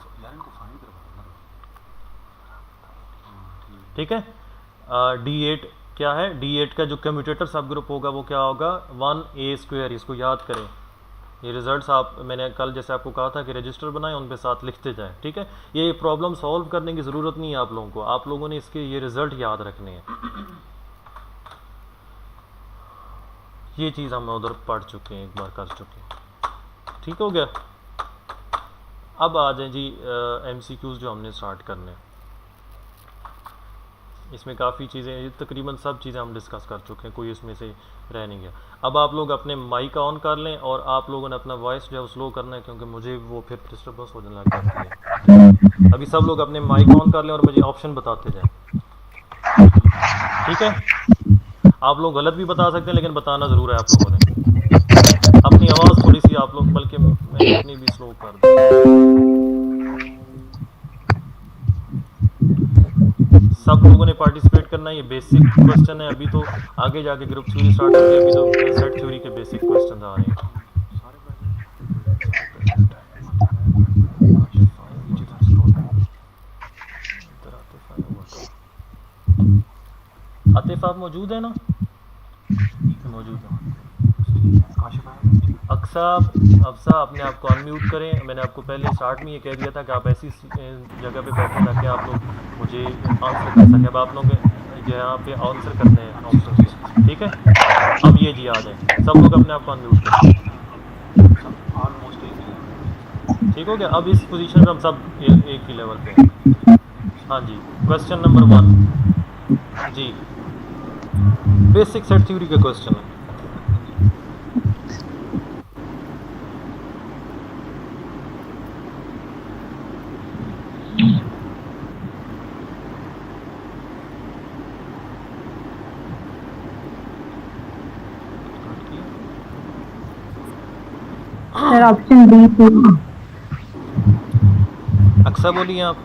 ठीक है। D8 क्या है, D8 का जो कम्यूटेटर सब ग्रुप होगा वो क्या होगा, 1A²। इसको याद करें। ये रिजल्ट्स आप, मैंने कल जैसे आपको कहा था कि रजिस्टर बनाएं, उन पे साथ लिखते जाएं। ठीक है, ये प्रॉब्लम सॉल्व करने की ज़रूरत नहीं है आप लोगों को, आप लोगों ने इसके ये रिज़ल्ट याद रखने हैं। ये चीज़ हम उधर पढ़ चुके हैं, एक बार कर चुके हैं। ठीक हो गया। अब आ जाए जी MCQs जो हमने स्टार्ट करने हैं। इसमें काफ़ी चीज़ें, तकरीबन सब चीज़ें हम डिस्कस कर चुके हैं, कोई इसमें से रह नहीं गया। अब आप लोग अपने माइक ऑन कर लें और आप लोगों ने अपना वॉइस जो है स्लो करना है, क्योंकि मुझे वो फिर डिस्टर्बेंस होने लग जाती है। अभी सब लोग अपने माइक ऑन कर लें और मुझे ऑप्शन बताते जाएं। ठीक है, आप लोग गलत भी बता सकते हैं लेकिन बताना ज़रूर है आप लोगों ने। अपनी आवाज़ थोड़ी सी आप लोग, बल्कि मैं अपनी भी स्लो कर दूँ। सब लोगों ने पार्टिसिपेट करना है। ये बेसिक क्वेश्चन है, अभी तो आगे जाके ग्रुप थ्योरी स्टार्ट होगी, अभी तो सेट थ्योरी के बेसिक क्वेश्चन आ रहे हैं। आतिफ आप मौजूद है ना, मौजूद है। अक्सा अफसा अपने आप को अनम्यूट करें। मैंने आपको पहले स्टार्ट में ये कह दिया था कि आप ऐसी जगह पे बैठें ताकि आप लोग मुझे आंसर कर सकें। अब आप लोग यहाँ पे आंसर करते हैं ऑप्शन से, ठीक है। अब ये जी आ जाए, सब लोग अपने आप को अनम्यूट करें। ठीक हो गया। अब इस पोजीशन पे हम सब एक ही लेवल पे हैं। हाँ जी, क्वेश्चन नंबर 1 जी, बेसिक सेट थ्योरी का क्वेश्चन है।
सर ऑप्शन B थी।
अलेक्सा बोलिए आप।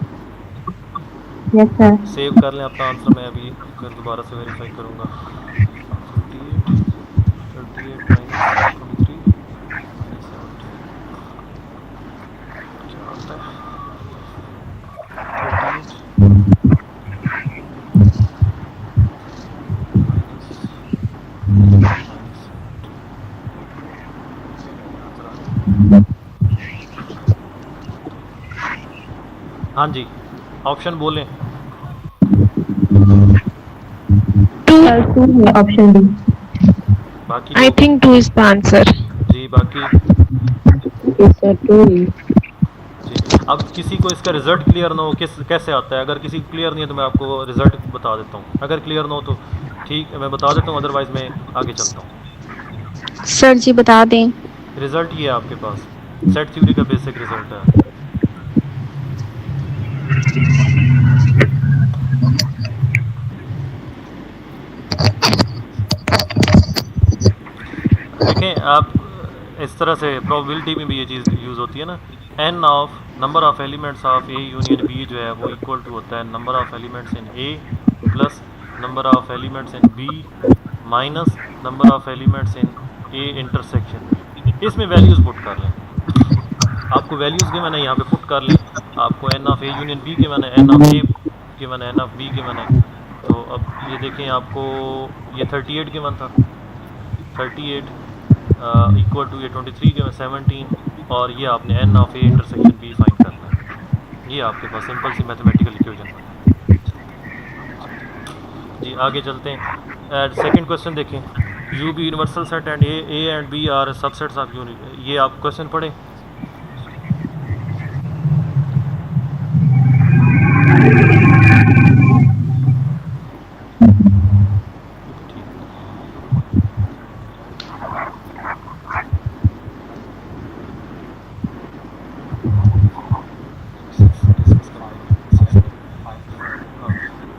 Yes sir.
सेव कर लें अपना आंसर, मैं अभी फिर दोबारा से वेरीफाई करूँगा। 38 माइनस 23 माइनस 70 क्या आता है? 38 हाँ जी, ऑप्शन बोलें।
सर 2 है ऑप्शन डी।
बाकी
I
लोग
think 2 is the answer.
जी, बाकी
यस सर 2 है।
जी। अब किसी को इसका रिजल्ट क्लियर ना हो कैसे आता है? अगर किसी को क्लियर नहीं है तो मैं आपको रिजल्ट बता देता हूँ। अगर क्लियर ना हो तो ठीक है, मैं बता देता हूँ, अदरवाइज मैं आगे चलता हूँ।
सर जी बता दें।
रिजल्ट ये है आपके पास, सेट थ्योरी का बेसिक रिजल्ट है। देखें आप, इस तरह से प्रोबेबिलिटी में भी ये चीज़ यूज़ होती है ना। N of number of elements of A union B जो है वो इक्वल टू होता है number of elements in A plus number of elements in B minus number of elements in A intersection B. इसमें values put कर लें, आपको values के मैंने यहाँ पे पुट कर लें। आपको N of A union B के मैंने एन ऑफ ए के मैंने एन ऑफ बी के मैंने, तो अब ये देखें आपको ये 38 के मन था, 38 इक्वल टू ये 23 के 17 और ये आपने N of A intersection B find करना है। ये आपके पास सिंपल सी मैथमेटिकल इक्वेशन है जी। आगे चलते हैं। सेकंड क्वेश्चन देखें, U be universal set and A and B are subsets of unit. ये आप क्वेश्चन पढ़ें।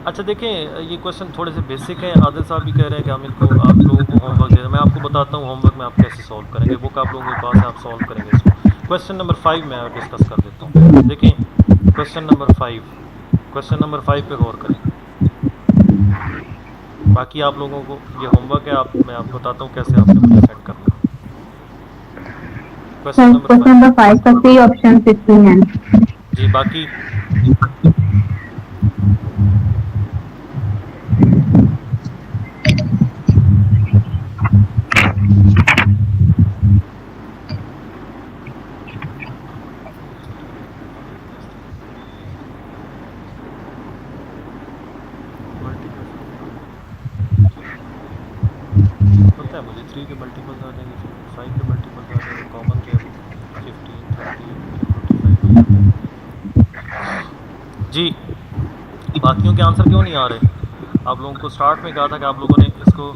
अच्छा देखें, ये क्वेश्चन थोड़े से बेसिक हैं। आदिल साहब भी कह रहे हैं कि हम इनको आप लोगों को होमवर्क दे दें। मैं आपको बताता हूँ होमवर्क में आप कैसे सॉल्व करेंगे। बुक आप लोगों के पास है, आप सॉल्व करेंगे इसको। क्वेश्चन नंबर 5 में डिस्कस कर देता हूँ। देखें क्वेश्चन नंबर 5, क्वेश्चन नंबर 5 पे गौर करें। बाकी आप लोगों को ये होमवर्क है, मैं आपको बताता हूँ कैसे आपने मुझे सेंड करना है। क्वेश्चन
नंबर 5 का सही ऑप्शन 15 है
जी। बाकी पता है मुझे 3 के मल्टीपल्स आ जाएंगे, 5 के मल्टीपल्स आ जाएंगे, कॉमन के 15 30 45 जी। बाकियों के आंसर क्यों नहीं आ रहे? आप लोगों को स्टार्ट में कहा था कि आप लोगों ने इसको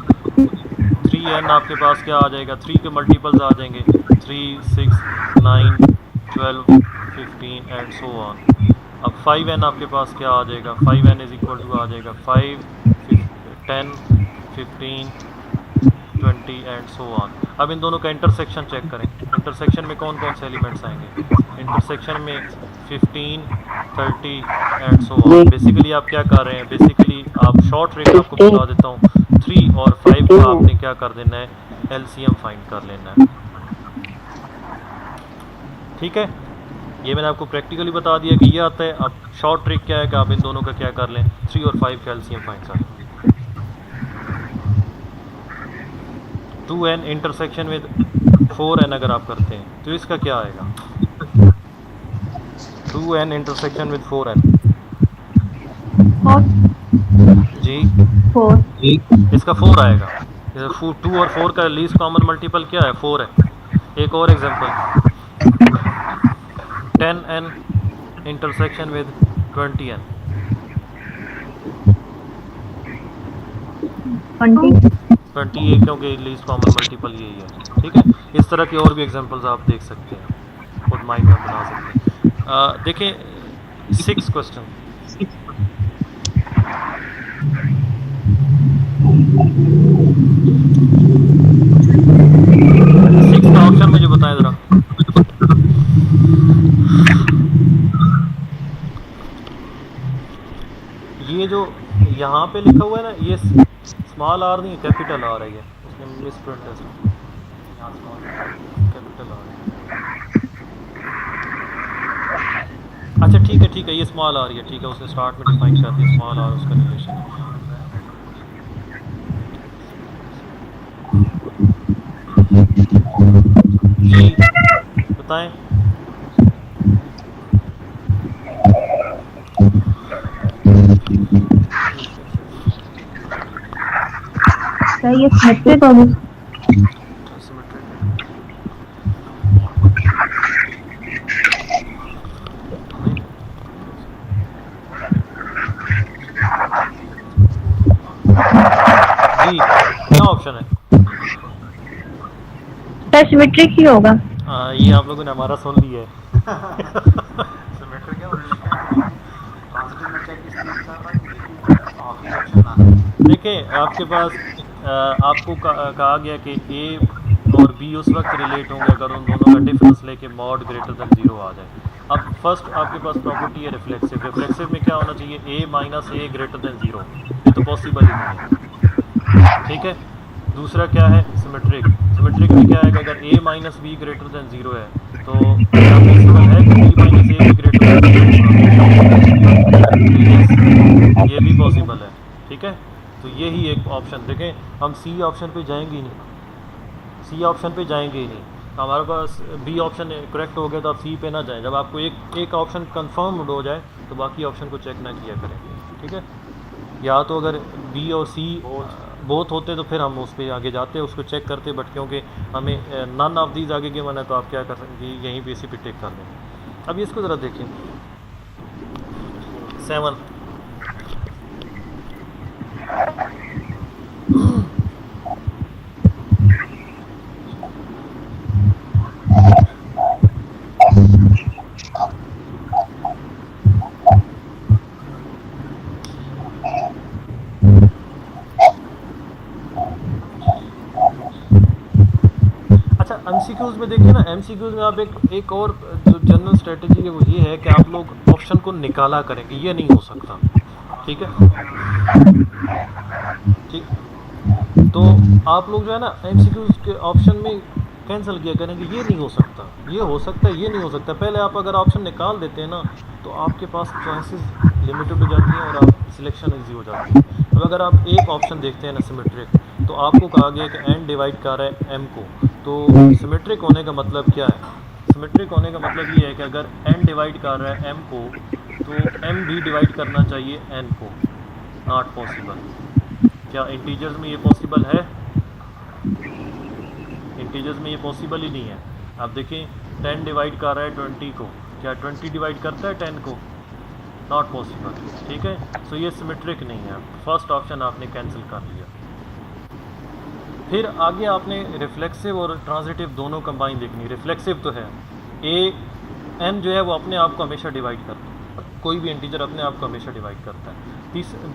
3n आपके पास क्या आ जाएगा, 3 के मल्टीपल्स आ जाएंगे 3 6 9 12 15 एंड सो ऑन। अब 5n आपके पास क्या आ जाएगा, 5n इज इक्वल टू आ जाएगा 5 10 15 20 एंड सो ऑन। अब इन दोनों का इंटरसेक्शन चेक करें। इंटरसेक्शन में कौन कौन से एलिमेंट्स आएंगे? इंटरसेक्शन में 15 30 एंड सो ऑन। बेसिकली आप क्या कर रहे हैं, बेसिकली आप शॉर्ट ट्रिक आपको बता देता हूँ, 3 और 5 का आपने क्या कर देना है, एलसीएम फाइंड कर लेना है। ठीक है, ये मैंने आपको प्रैक्टिकली बता दिया कि ये आता है। अब शॉर्ट ट्रिक क्या है कि आप इन दोनों का क्या कर लें, 3 और 5 का एलसीएम फाइंड कर लें। 2n इंटरसेक्शन विद 4n अगर आप करते हैं तो इसका क्या आएगा, 2n इंटरसेक्शन विद 4n जी
4
इसका 4 आएगा। 2 और 4 का लीस्ट कॉमन मल्टीपल क्या है, 4 है। एक और example, 10n intersection with 20n 20 क्योंकि लीस्ट कॉमन मल्टीपल यही है। ठीक है, इस तरह के और भी एग्जांपल्स आप देख सकते हैं, खुद माइंड में बना सकते हैं। देखें 6 क्वेश्चन, सिक्स का ऑप्शन मुझे बताएं ज़रा। जो यहाँ पे लिखा हुआ है ना, ये स्मॉल आर नहीं कैपिटल आर है, ये उसने मिस प्रिंट है, यहाँ कैपिटल आर है। अच्छा ठीक है, ये स्मॉल आर है, ठीक है, उसने स्टार्ट में डिफाइन कर दिया स्मॉल आर उसका रिलेशन है। जी बताएं।
सर ये सिमेट्रिक होगी।
जी क्या ऑप्शन है?
सर सिमेट्रिक ही होगा।
ये आप लोगों ने हमारा सुन लिया है।
सिमेट्रिक है और ट्रांजिटिव में चेक इसलिए कर रहा है क्योंकि आखिरी ऑप्शन ना है।
देखें आपके पास आपको कहा गया कि ए और बी उस वक्त रिलेट होंगे अगर उन दोनों का डिफरेंस लेके मॉड ग्रेटर देन 0 आ जाए। अब फर्स्ट आपके पास प्रॉपर्टी है रिफ्लेक्सिव। रिफ्लेक्सिव में क्या होना चाहिए? ए माइनस ए ग्रेटर देन 0, ये तो पॉसिबल ही नहीं है, ठीक है। दूसरा क्या है? सिमेट्रिक। सिमेट्रिक में क्या है कि अगर a minus be greater than 0 है तो क्या पॉसिबल है कि b माइनस ए भी ग्रेटर देन 0? ये भी पॉसिबल है, ठीक है। तो यही एक ऑप्शन। देखें हम सी ऑप्शन पे जाएंगे ही नहीं, सी ऑप्शन पे जाएंगे ही नहीं। हमारे पास बी ऑप्शन करेक्ट हो गया तो आप सी पे ना जाएं। जब आपको एक ऑप्शन कंफर्म हो जाए तो बाकी ऑप्शन को चेक ना किया करें, ठीक है। या तो अगर बी और सी बोथ होते तो फिर हम उस पर आगे जाते, उसको चेक करते, बट क्योंकि हमें नन ऑफ दीज आगे गिवन है तो आप क्या कर सकते हैं, यहीं पे इसी पे टिक कर दें। अब इसको ज़रा देखें 7। अच्छा एमसीक्यूज़ में देखिए ना, एमसीक्यूज़ में आप एक और जो जनरल स्ट्रेटजी है वो ये है कि आप लोग ऑप्शन को निकाला करेंगे, ये नहीं हो सकता, ठीक है। ठीक, तो आप लोग जो है ना एमसीक्यूज़ के ऑप्शन में कैंसिल किया करेंगे, ये नहीं हो सकता, ये हो सकता है, ये नहीं हो सकता। पहले आप अगर ऑप्शन निकाल देते हैं ना तो आपके पास चॉइसेस लिमिटेड हो जाती हैं और आप सिलेक्शन ईजी हो जाती है। अब अगर आप एक ऑप्शन देखते हैं ना सिमेट्रिक, तो आपको कहा गया कि एन डिवाइड कर रहा है एम को, तो सिमेट्रिक होने का मतलब क्या है? सिमेट्रिक होने का मतलब ये है कि अगर एन डिवाइड कर रहा है एम को तो एम भी डिवाइड करना चाहिए एन को। Not possible. क्या इंटीजर्स में ये पॉसिबल है? इंटीजर्स में ये पॉसिबल ही नहीं है। आप देखें 10 डिवाइड कर रहा है 20 को, क्या 20 डिवाइड करता है 10 को? नॉट पॉसिबल, ठीक है। सो ये सिमेट्रिक नहीं है। फर्स्ट ऑप्शन आपने कैंसिल कर लिया। फिर आगे आपने रिफ्लेक्सिव और ट्रांजिटिव दोनों कंबाइन देखनी। रिफ्लेक्सिव तो है ए एन जो है वो अपने आप को हमेशा डिवाइड करता है, कोई भी इंटीजर अपने आप को हमेशा डिवाइड करता है।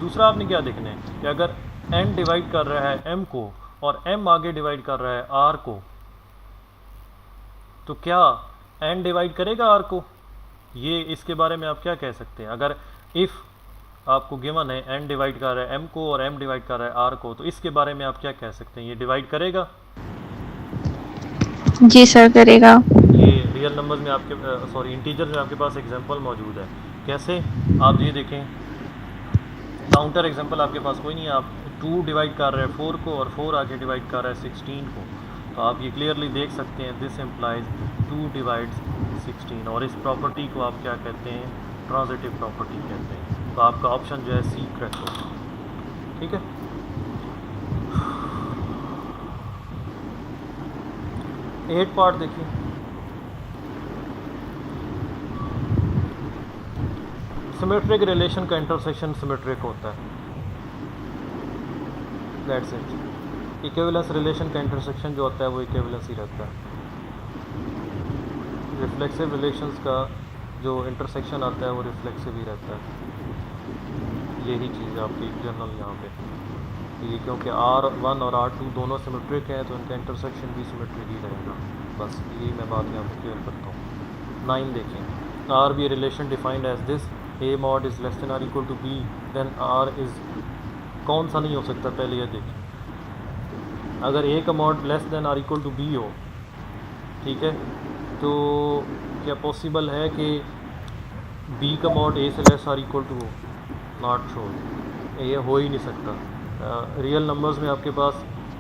दूसरा आपने क्या देखना है कि अगर एन डिवाइड कर रहा है एम को और एम आगे डिवाइड कर रहा है आर को, तो क्या एन डिवाइड करेगा आर को? ये इसके बारे में आप क्या कह सकते हैं? अगर इफ़ आपको गिवन है एन डिवाइड कर रहा है एम को और एम डिवाइड कर रहा है आर को, तो इसके बारे में आप क्या कह सकते हैं? ये डिवाइड करेगा?
जी सर करेगा।
ये रियल नंबर्स में आपके सॉरी इंटीजर्स में आपके पास एग्जांपल मौजूद है। कैसे? आप ये देखें, काउंटर एग्जांपल आपके पास कोई नहीं है। आप 2 डिवाइड कर रहे हैं 4 को और 4 आगे डिवाइड कर रहा है 16 को, तो आप ये क्लियरली देख सकते हैं दिस एम्प्लाइज 2 डिवाइड्स 16, और इस प्रॉपर्टी को आप क्या कहते हैं? ट्रांजिटिव प्रॉपर्टी कहते हैं। तो आपका ऑप्शन जो है सी करेक्ट होगा, ठीक है। एट पार्ट देखिए, सिमेट्रिक रिलेशन का इंटरसेक्शन सिमेट्रिक होता है, दैट्स इट। इक्विवेलेंस रिलेशन का इंटरसेक्शन जो होता है वो इक्विवेलेंस ही रहता है। रिफ्लेक्सिव रिलेशंस का जो इंटरसेक्शन आता है वो रिफ्लेक्सिव ही रहता है। यही चीज़ आपकी जनरल यहाँ पे ये, क्योंकि R1 और R2 दोनों सिमेट्रिक हैं तो इनका इंटरसेक्शन भी सिमेट्रिक ही रहेगा। बस यही मैं बात यहाँ पे क्लियर करता हूँ। 9 देखें, R be relation defined as this A mod is less than or equal to B then R is, कौन सा नहीं हो सकता पहले ये देखें। अगर ए का mod less than or equal to B हो, ठीक है, तो क्या पॉसिबल है कि बी का मॉड ए से लेस आर इक्वल टू हो? नॉट श्योर, ये हो ही नहीं सकता। रियल नंबर्स में आपके पास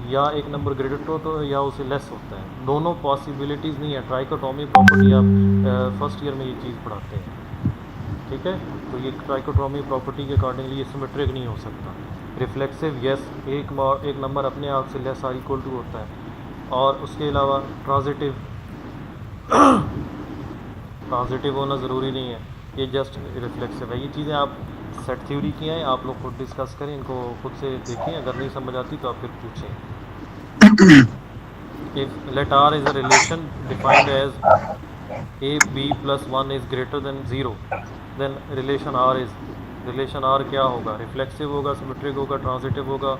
या एक नंबर ग्रेटर हो तो या उसे लेस होता है, दोनों पॉसिबिलिटीज़ नहीं है। ट्राइकोटॉमी प्रॉपर्टी आप फर्स्ट ईयर में ये चीज़ पढ़ाते हैं, ठीक है। तो ये ट्राइकोटॉमी प्रॉपर्टी के अकॉर्डिंगली ये सिमेट्रिक नहीं हो सकता। रिफ्लेक्सिव यस, एक नंबर अपने आप से लेस आर इक्वल टू होता है, और उसके अलावा ट्रांजिटिव होना ज़रूरी नहीं है, ये जस्ट रिफ्लेक्सिव है। ये चीज़ें आप सेट थ्योरी की हैं, आप लोग खुद डिस्कस करें, इनको खुद से देखें, अगर नहीं समझ आती तो आप फिर पूछें। If let R is a relation defined as A B plus 1 is greater than 0, then relation R क्या होगा? रिफ्लेक्सिव होगा, सिमेट्रिक होगा, ट्रांजिटिव होगा,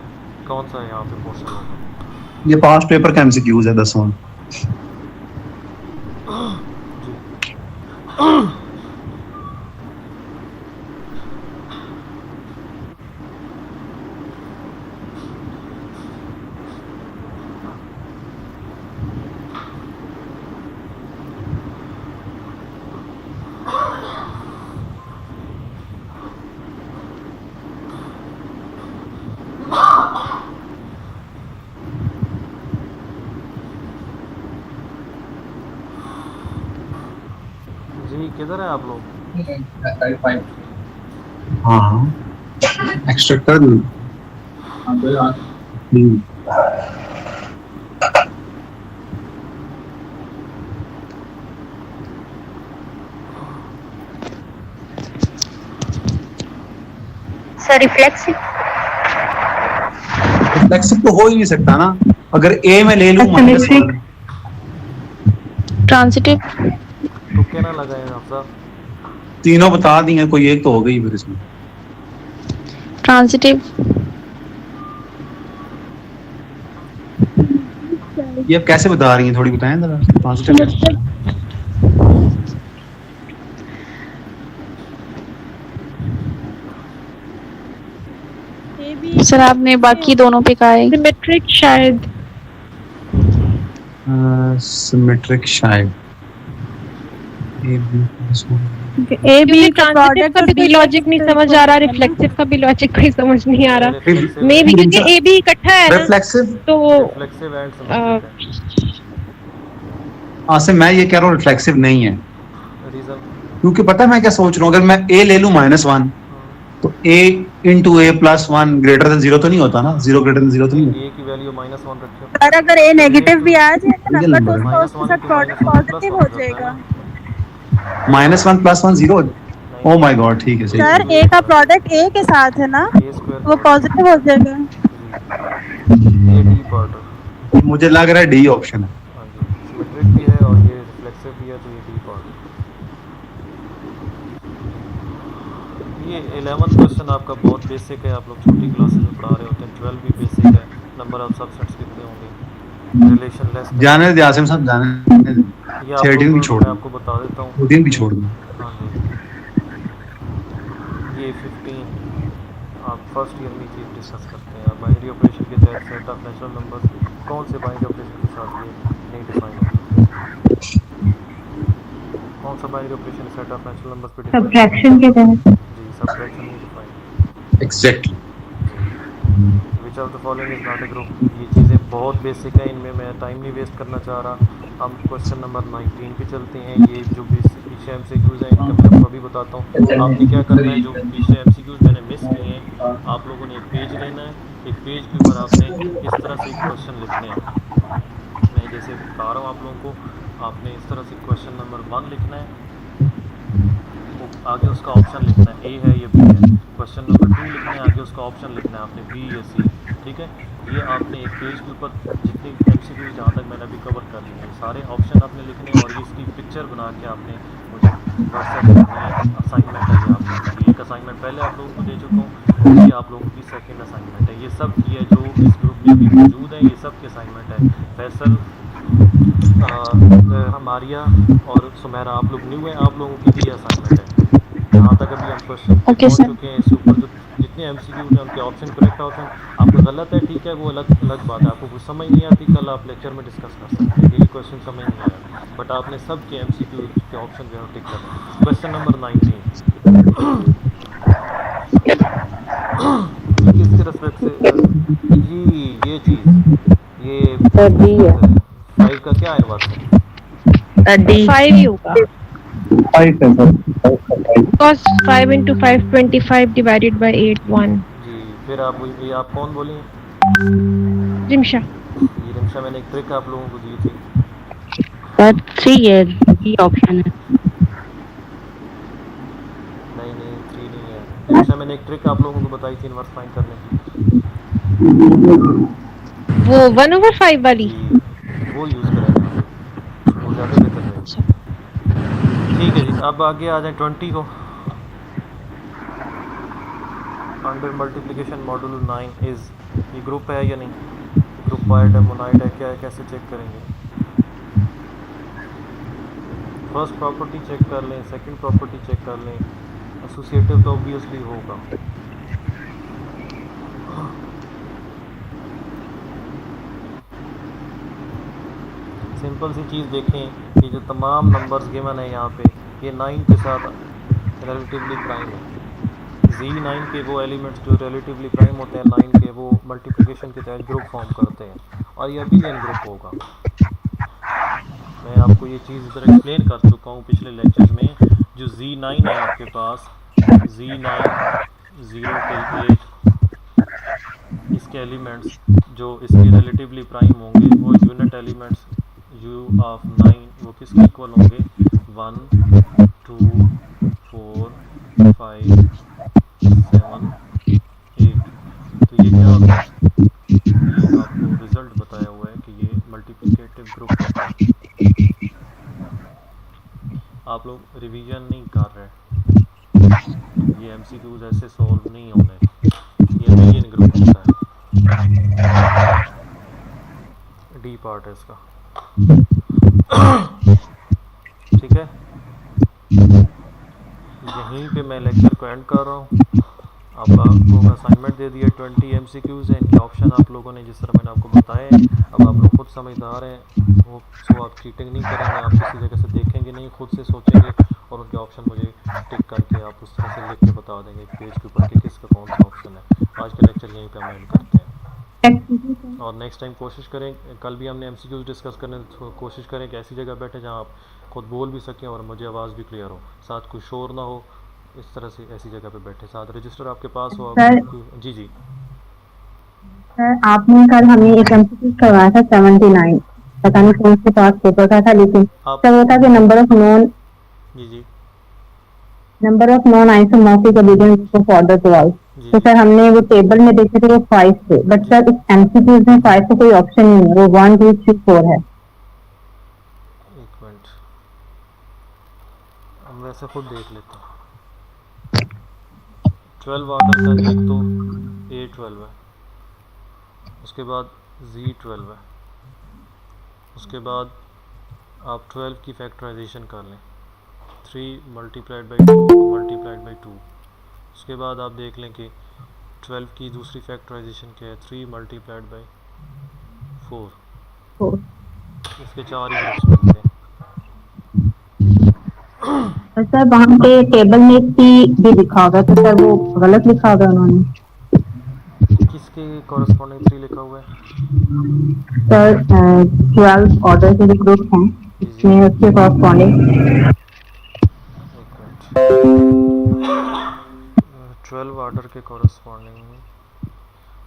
कौन सा है यहाँ पे पोर्शन होगा?
ये पास्ट पेपर का एमसीक्यूज है 10वां।
जी किधर है आप लोग?
हाँ हाँ, एक्सट्रैक्ट कर दूँ।
सर रिफ्लेक्सिव
रिफ्लेक्सिव तो हो ही नहीं सकता ना, अगर ए में ले लूँ
Symmetric.
ट्रांजिटिव
तो क्या ना लगाए आप साहब?
तीनों बता दिए, कोई एक तो हो गई फिर इसमें।
ट्रांजिटिव
ये अब कैसे बता रही हैं, थोड़ी बताएं जरा। पॉजिटिव
सर आपने बाकी दोनों पे कहा है। सिमेट्रिक शायद
सिमेट्रिक शायद
ए बी का
ट्रांजिटिव का भी लॉजिक नहीं समझ आ रहा, रिफ्लेक्सिव का भी लॉजिक कोई समझ नहीं आ रहा। मे भी क्योंकि ए बी इकट्ठा है ना,
रिफ्लेक्सिव
तो
रिफ्लेक्सिव एंड सिमेट्रिक
हाँ से मैं ये कह रहा हूँ रिफ्लेक्सिव नहीं है,
है। रीजन?
क्योंकि पता है मैं क्या सोच रहा हूँ, अगर मैं ए ले लूँ -1 तो a into a plus 1 greater than 0 तो नहीं होता ना, 0 greater than 0 तो नहीं होता।
ए की वैल्यू -1 रखिए।
सर अगर ए नेगेटिव भी आ जाए
Real
नंबर तो
number
उसका उसके साथ प्रोडक्ट पॉजिटिव हो जाएगा।
-1 + 1 0। ओ माय गॉड, ठीक है सही।
सर ए का प्रोडक्ट ए के साथ है ना,
ए स्क्वायर
वो पॉजिटिव हो जाएगा।
ये डी पार्ट,
मुझे लग रहा है डी ऑप्शन है।
हाँ जी, सिमेट्रिक भी है और ये रिफ्लेक्सिव भी है, तो ये डी पार्ट। ये 11th क्वेश्चन आपका बहुत बेसिक है, आप लोग छोटी क्लासेस में पढ़ा रहे होते हैं। 12 भी बेसिक है। नंबर ऑफ सबसेट्स कितने होंगे, रिलेशन लेस
जाने दे आसिम साहब, जाने दे।
ये आप
13 भी
लोग
छोड़
मैं
दो,
आपको बता देता हूँ।
14 भी छोड़ दो।
हाँ जी, ये 15 आप फर्स्ट ईयर में चीज़ डिस्कस करते हैं। बाइनरी ऑपरेशन के तहत सेट ऑफ नेचुरल नंबर्स कौन से बाइनरी ऑपरेशन के साथ ये नहीं डिफाइन होते? कौन सा binary operation set of natural numbers पे डिफाइन?
सब्ट्रैक्शन के तहत
जी, सब्ट्रैक्शन नहीं define.
Exactly.
Which of the following is not a group. ये चीज़ें बहुत बेसिक है, इनमें मैं टाइम नहीं वेस्ट करना चाह रहा। हम क्वेश्चन नंबर 19 पे चलते हैं। ये जो पीछे MCQs हैं इनका मैं आपको अभी बताता हूँ। आपने क्या करना है, जो पीछे MCQs मैंने मिस किए हैं, आप लोगों ने एक पेज लेना है, एक पेज के ऊपर आपने इस तरह से क्वेश्चन लिखने हैं। मैं जैसे बता रहा हूँ आप लोगों को, आपने इस तरह से क्वेश्चन नंबर 1 लिखना है, आगे उसका ऑप्शन लिखना है, ए है या बी है। क्वेश्चन नंबर 2 लिखना है, आगे उसका ऑप्शन लिखना है आपने, बी या सी। ठीक है, ये आपने एक पेज के ऊपर जितनी MCQ जहाँ तक मैंने अभी कवर कर लिए हैं सारे ऑप्शन आपने लिखने हैं, और ये इसकी पिक्चर बना के आपने मुझे व्हाट्सएप करना है। असाइनमेंट है ये आप लोगों की, एक असाइनमेंट पहले आप लोगों को दे चुका हूँ, ये आप लोगों की सेकेंड असाइनमेंट है। ये सब ये जो इस ग्रुप में अभी मौजूद है, ये सब के असाइनमेंट है। फैसल, हमारिया और सुमेरा, आप लोग न्यू हैं, आप लोगों की भी असाइनमेंट है। जहाँ तक अभी हम क्वेश्चन पे
Okay,
पहुंच
sir.
चुके हैं। इससे ऊपर जो जितने एमसीक्यूज हैं उनके ऑप्शन करेक्ट ऑप्शन आपको गलत है, ठीक है, वो अलग अलग बात है। आपको कुछ समझ नहीं आती, कल आप लेक्चर में डिस्कस कर सकते हैं कि ये क्वेश्चन समझ नहीं आया, बट आपने सब के एमसीक्यू के ऑप्शन जो है टिक करना है। क्वेश्चन नंबर 19 किसके रेस्पेक्ट से जी ये चीज़ ये
डी है
5 का क्या इनवर्स है?
डी
5 ही होगा
5 है सर, 5 का 5।
because 5 into 5 25 divided by 8 1
जी फिर आप ये आप कौन बोलिए?
रिमशा
ये रिमशा, मैंने एक ट्रिक आप लोगों को दी थी।
सर 3 है, डी ऑप्शन है।
नहीं नहीं 3 नहीं है रिमशा, मैंने एक ट्रिक आप लोगों को बताई थी इनवर्स फाइंड करने की।
वो 1/5 वाली
जी वो यूज़ करें, वो ज़्यादा बेहतर है। ठीक है जी, अब आगे आ जाए 20 को। अंडर मल्टीप्लिकेशन मॉड्यूल 9 इज़, ये ग्रुप है या नहीं, ग्रुप वाइड है, मोनाइड है, क्या है, कैसे चेक करेंगे? फर्स्ट प्रॉपर्टी चेक कर लें, सेकंड प्रॉपर्टी चेक कर लें, एसोसिएटिव तो ऑब्वियसली होगा। सिंपल सी चीज़ देखें, ये जो तमाम नंबर्स गिवन है यहाँ पे, ये 9 के साथ रिलेटिवली प्राइम है। Z9 के वो एलिमेंट्स जो रिलेटिवली प्राइम होते हैं 9 के, वो मल्टीप्लिकेशन के तहत ग्रुप फॉर्म करते हैं और ये अबिलियन ग्रुप होगा। मैं आपको ये चीज़ इधर एक्सप्लेन कर चुका हूँ पिछले लेक्चर्स में। जो Z9 है आपके पास, Z9 0 till 8, इसके एलिमेंट्स जो इसके रिलेटिवली प्राइम होंगे वो यूनिट एलिमेंट्स U ऑफ 9 वो किसके इक्वल होंगे? 1 2 4 5 7 8। तो ये क्या होता है? ये आपको रिजल्ट बताया हुआ है कि ये मल्टीप्लिकेटिव ग्रुप होता है। आप लोग रिवीजन नहीं कर रहे, ये एमसीक्यूज ऐसे सॉल्व नहीं होने, ये अबिलियन ग्रुप होता है। डी पार्ट है इसका, ठीक है। यहीं पे मैं लेक्चर को एंड कर रहा हूँ। अब आपको असाइनमेंट दे दिया, 20 एमसीक्यूज़ हैं, इनके ऑप्शन आप लोगों ने जिस तरह मैंने आपको बताए हैं। अब आप लोग खुद समझदार हैं, वो सो आप चीटिंग नहीं करेंगे, आप किसी जगह से देखेंगे नहीं, खुद से सोचेंगे और उनके ऑप्शन मुझे टिक करके आप उस तरह से लिख के बता देंगे पेज के ऊपर कि किसका कौन सा ऑप्शन है। आज का लेक्चर यहीं पे हम एंड करते हैं और नेक्स्ट टाइम कोशिश करें, कल भी हमने एमसीक्यूज़ डिस्कस करने, तो कोशिश करें कि ऐसी जगह बैठे जहाँ आप खुद बोल भी सकें और मुझे आवाज़ भी क्लियर हो, साथ कोई शोर ना हो। इस तरह से ऐसी जगह पे बैठे, साथ रजिस्टर आपके पास हो। जी जी
सर आपने कल हमें एक एमसीक्यू करवाया था 79, पता नहीं कौन से पास पेपर का था, लेकिन
आप
सर वो था कि number of non isomorphic elements of order 12।
जी
तो सर हमने वो टेबल में देखे थे वो 5 थे, बट सर इस एमसीक्यूज में 5 का कोई ऑप्शन नहीं है, वो 1 2 3 4 है।
एक मिनट, हम वैसे खुद देख लेते हैं। 12 ऑर्डर का एक तो A12 है, उसके बाद Z12 है, उसके बाद आप 12 की फैक्टराइजेशन कर लें, 3 मल्टीप्लाइड बाई 2। उसके बाद आप देख लें कि 12 की दूसरी फैक्टराइजेशन क्या है, 3 मल्टीप्लाइड बाई 4। इसके 4 ही ग्रुप्स बनते हैं।
सर वहाँ पे टेबल में T भी लिखा होगा, तो सर वो गलत लिखा होगा उन्होंने।
किसके कॉरेस्पॉन्डिंग 3 लिखा हुआ है?
सर 12 ऑर्डर के ग्रुप हैं, इसमें उसके कॉरेस्पॉन्डिंग
12 ऑर्डर के कॉरेस्पॉन्डिंग,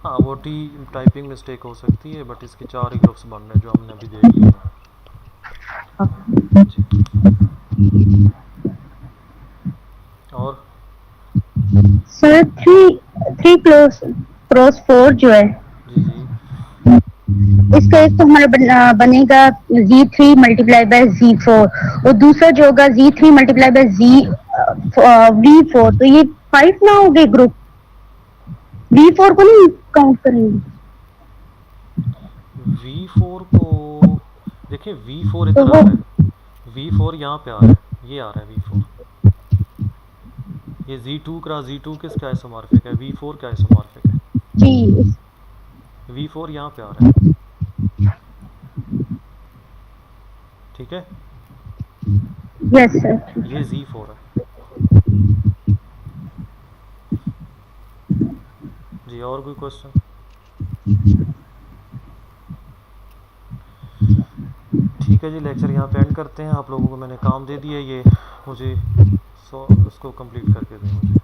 हाँ वो टी टाइपिंग मिस्टेक हो सकती है, बट इसके 4 ही ग्रुप्स बन रहे हैं जो हमने अभी देख लिए हैं। और
सर 3 क्रॉस 4 जो है,
जी जी
इसका एक तो हमारा बनेगा Z3 मल्टीप्लाई बाय Z4 और दूसरा जो होगा Z3 मल्टीप्लाई बाय V4, तो ये 5 ना हो गए ग्रुप, V4 को नहीं काउंट करेंगे।
V4 को देखिए, V4 इधर आ रहा है, V4 यहाँ पे आ रहा है, ये आ रहा है V4, ये Z2 क्रॉस Z2 किसका आइसोमॉर्फिक है? V4 का आइसोमॉर्फिक है।
जी
V4 यहाँ पे आ रहा है, ठीक है,
यस सर।
ये Z4 है। जी और कोई क्वेश्चन? ठीक है जी, लेक्चर यहाँ पे एंड करते हैं। आप लोगों को मैंने काम दे दिया, ये मुझे उसको कंप्लीट करके दें मुझे।